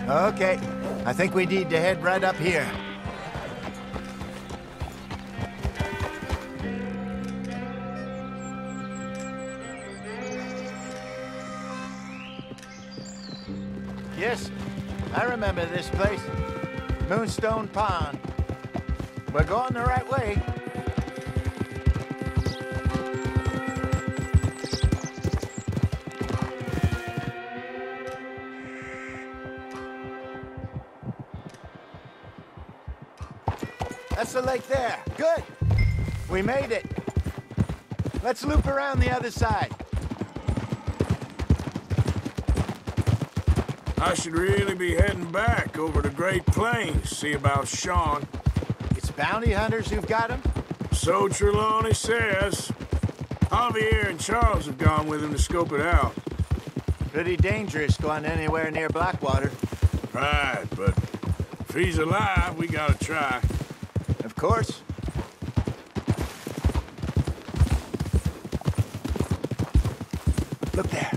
Okay, I think we need to head right up here. Yes, I remember this place. Moonstone Pond. We're going the right way. That's the lake there. Good. We made it. Let's loop around the other side. I should really be heading back over the Great Plains, see about Sean. It's bounty hunters who've got him? So Trelawney says. Javier and Charles have gone with him to scope it out. Pretty dangerous going anywhere near Blackwater. Right, but if he's alive, we gotta try. Of course. Look there.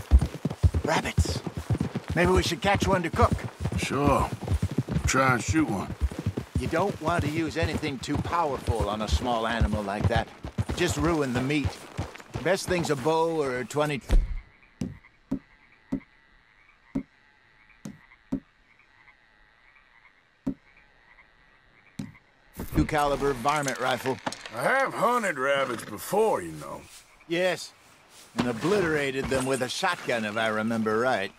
Rabbits. Maybe we should catch one to cook. Sure. Try and shoot one. You don't want to use anything too powerful on a small animal like that. Just ruin the meat. Best thing's a bow or a 20... caliber varmint rifle. I have hunted rabbits before, you know. Yes, and obliterated them with a shotgun, if I remember right.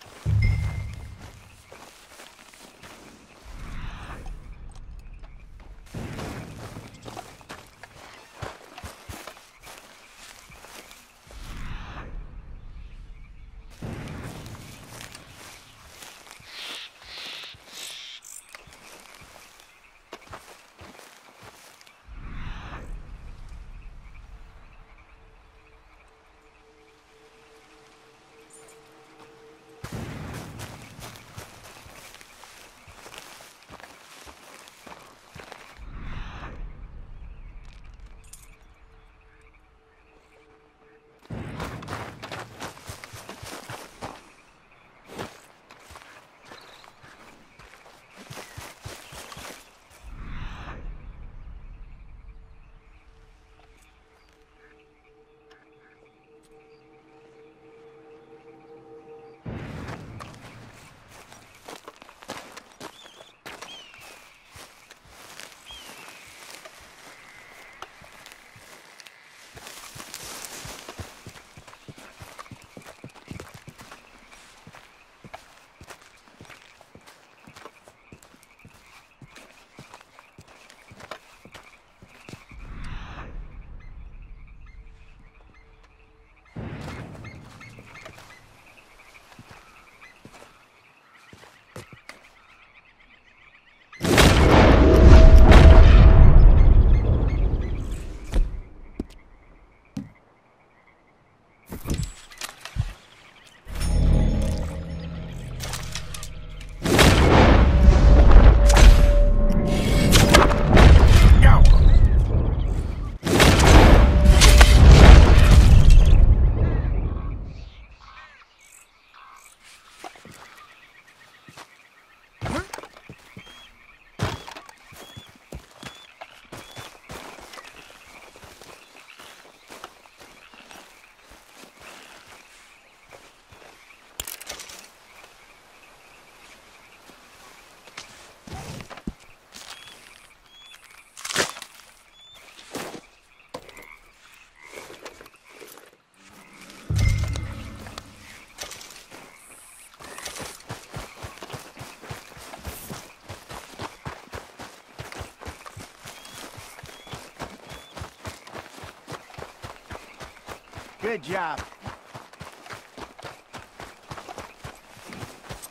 Good job.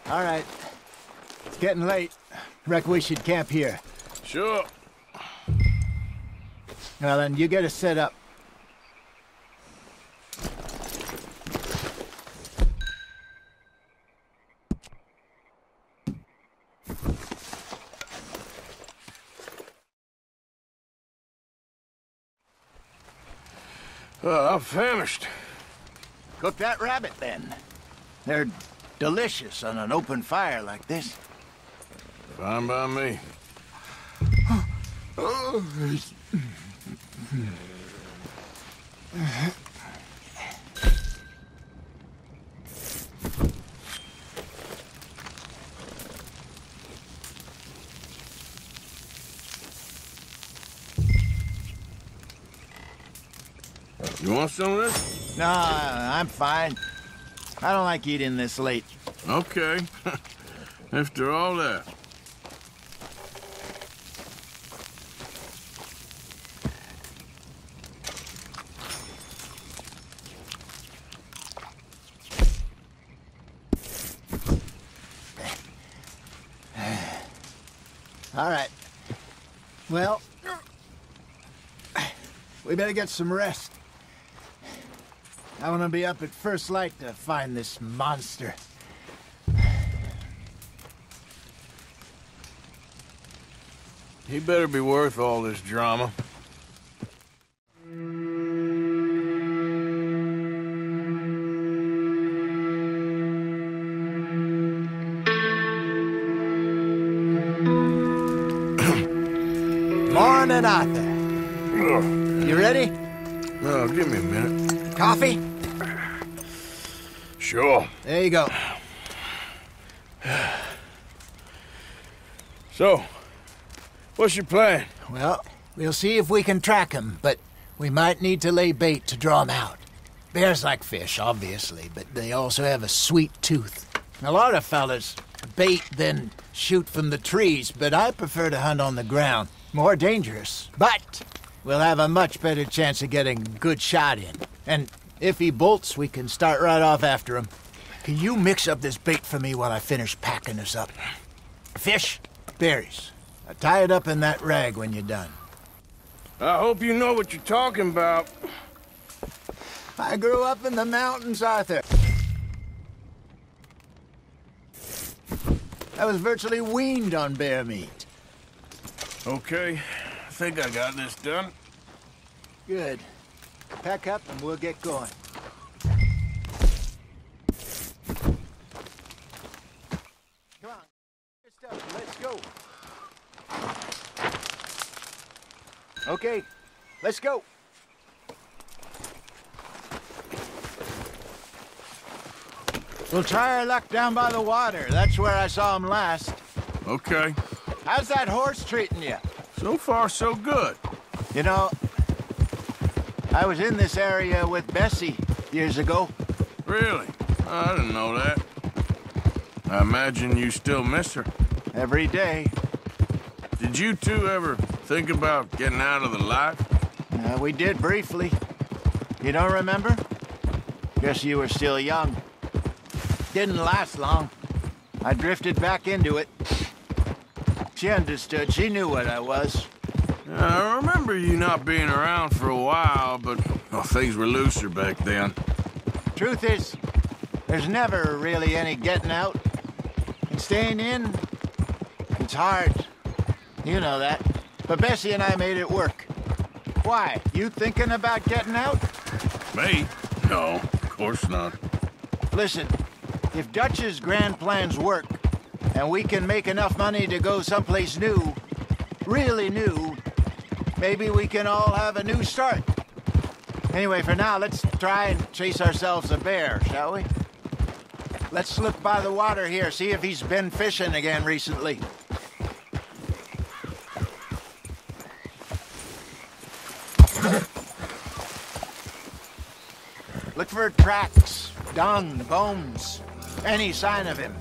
All right. It's getting late. Reckon we should camp here. Sure. Well, then, you get us set up. I'm famished. Cook that rabbit, then. They're delicious on an open fire like this. Fine by me. You want some of this? No, I'm fine. I don't like eating this late. Okay. After all that. All right. Well, we better get some rest. I want to be up at first light to find this monster. He better be worth all this drama. Morning, Arthur. You ready? No, give me a minute. Coffee? Sure. There you go. So, what's your plan? Well, we'll see if we can track him, but we might need to lay bait to draw him out. Bears like fish, obviously, but they also have a sweet tooth. A lot of fellas bait, then shoot from the trees, but I prefer to hunt on the ground. More dangerous, but we'll have a much better chance of getting a good shot in. And if he bolts, we can start right off after him. Can you mix up this bait for me while I finish packing this up? Fish, berries. Tie it up in that rag when you're done. I hope you know what you're talking about. I grew up in the mountains, Arthur. I was virtually weaned on bear meat. Okay, I think I got this done. Good. Pack up and we'll get going. Come on, get stuff. Let's go. Okay, let's go. We'll try our luck down by the water. That's where I saw him last. Okay. How's that horse treating you? So far, so good. You know, I was in this area with Bessie years ago. Really? I didn't know that. I imagine you still miss her. Every day. Did you two ever think about getting out of the life? We did briefly. You don't remember? Guess you were still young. Didn't last long. I drifted back into it. She understood. She knew what I was. I remember you not being around for a while, but things were looser back then. Truth is, there's never really any getting out. And staying in, it's hard. You know that. But Bessie and I made it work. Why? You thinking about getting out? Me? No, of course not. Listen, if Dutch's grand plans work, and we can make enough money to go someplace new, really new, maybe we can all have a new start. Anyway, for now, let's try and chase ourselves a bear, shall we? Let's look by the water here, see if he's been fishing again recently. Look for tracks, dung, bones, any sign of him.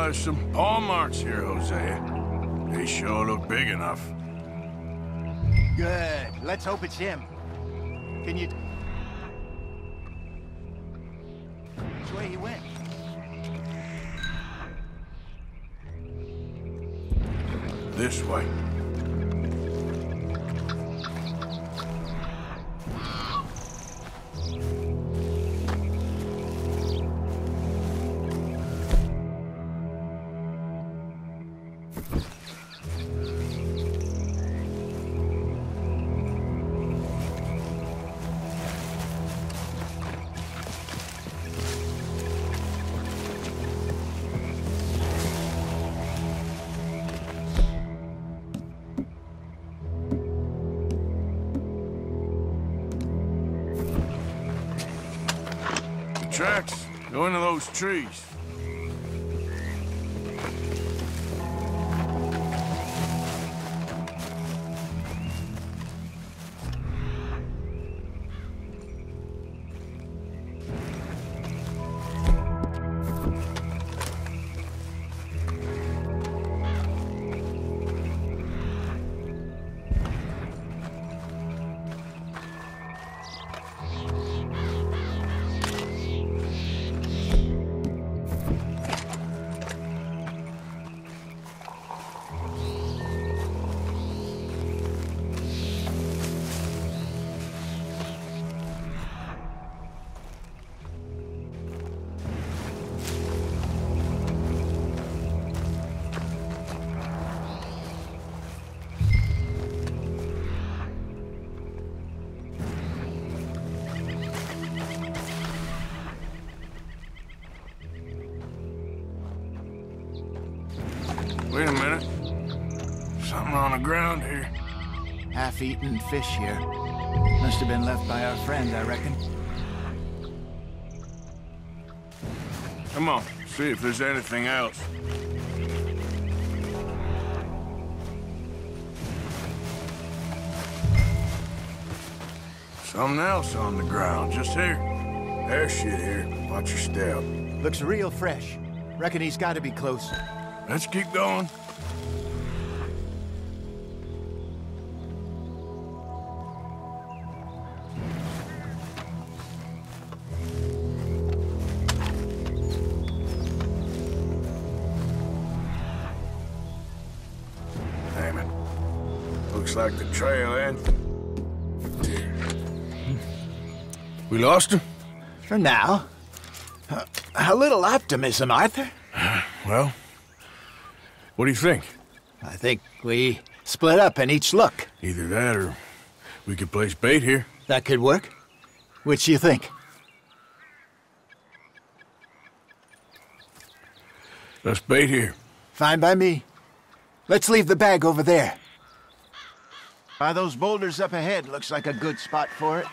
there's some paw marks here, Hosea. They sure look big enough. Good. Let's hope it's him. Can you... Which way he went? This way. Tracks go into those trees. Wait a minute. Something on the ground here. Half-eaten fish here. Must have been left by our friend, I reckon. Come on, see if there's anything else. Something else on the ground, just here. There's shit here. Watch your step. Looks real fresh. Reckon he's got to be close. Let's keep going. Damn it. Looks like the trail ends. We lost him? For now. A little optimism, Arthur. Well, what do you think? I think we split up and each look. Either that or we could place bait here. That could work. Which do you think? Let's bait here. Fine by me. Let's leave the bag over there. By those boulders up ahead, looks like a good spot for it.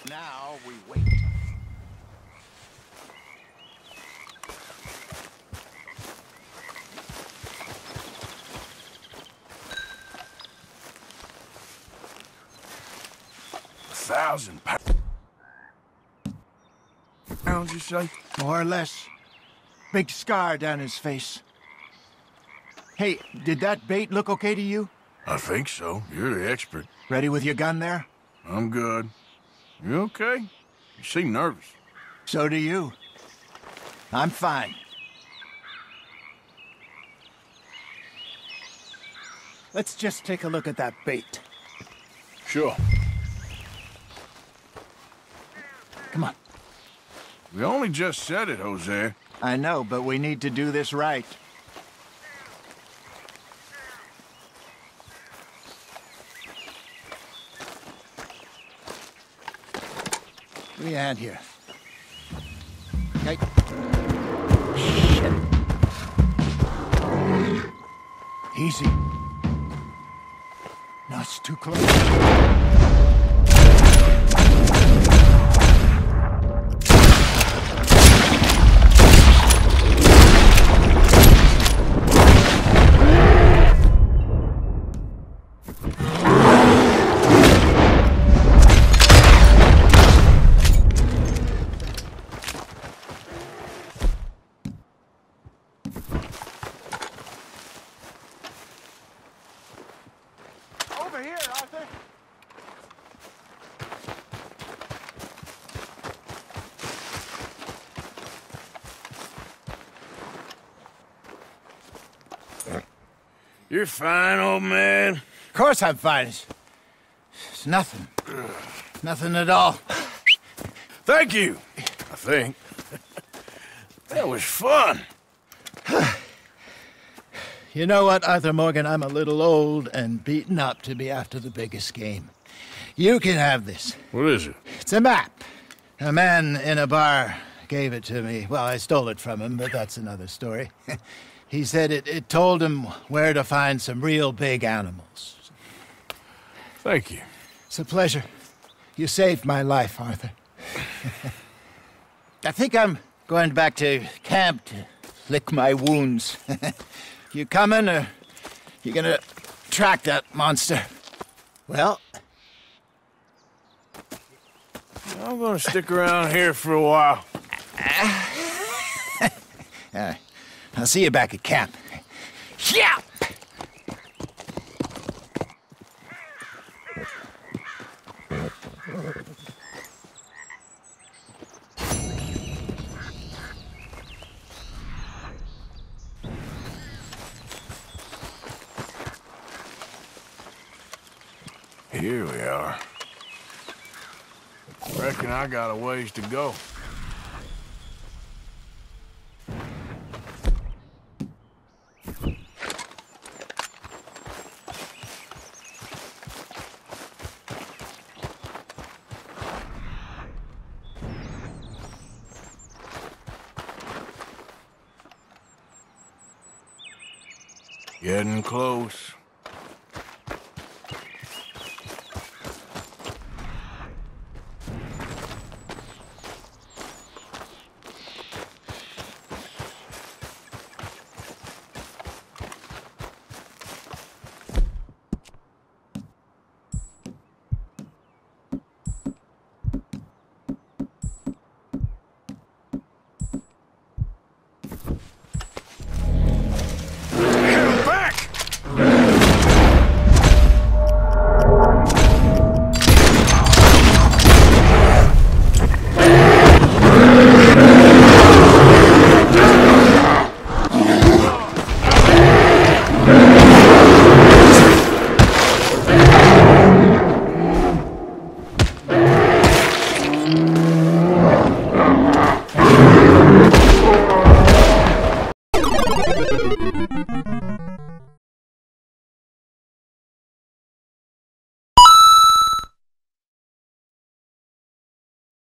Now we wait. £1,000, you say? More or less. Big scar down his face. Hey, did that bait look okay to you? I think so. You're the expert. Ready with your gun there? I'm good. You okay? You seem nervous. So do you. I'm fine. Let's just take a look at that bait. Sure. Come on. We only just said it, Jose. I know, but we need to do this right. Give me a hand here. Okay. Shit. Easy. No, it's too close. Over here, Arthur. You're fine, old man. Of course I'm fine. It's nothing. Nothing at all. Thank you, I think. That was fun. You know what, Arthur Morgan? I'm a little old and beaten up to be after the biggest game. You can have this. What is it? It's a map. A man in a bar gave it to me. Well, I stole it from him, but that's another story. He said it told him where to find some real big animals. Thank you. It's a pleasure. You saved my life, Arthur. I think I'm going back to camp to lick my wounds. You coming, or you gonna track that monster? Well, I'm gonna stick around here for a while. I'll see you back at camp. Yeah! Here we are. Reckon I got a ways to go. Getting close.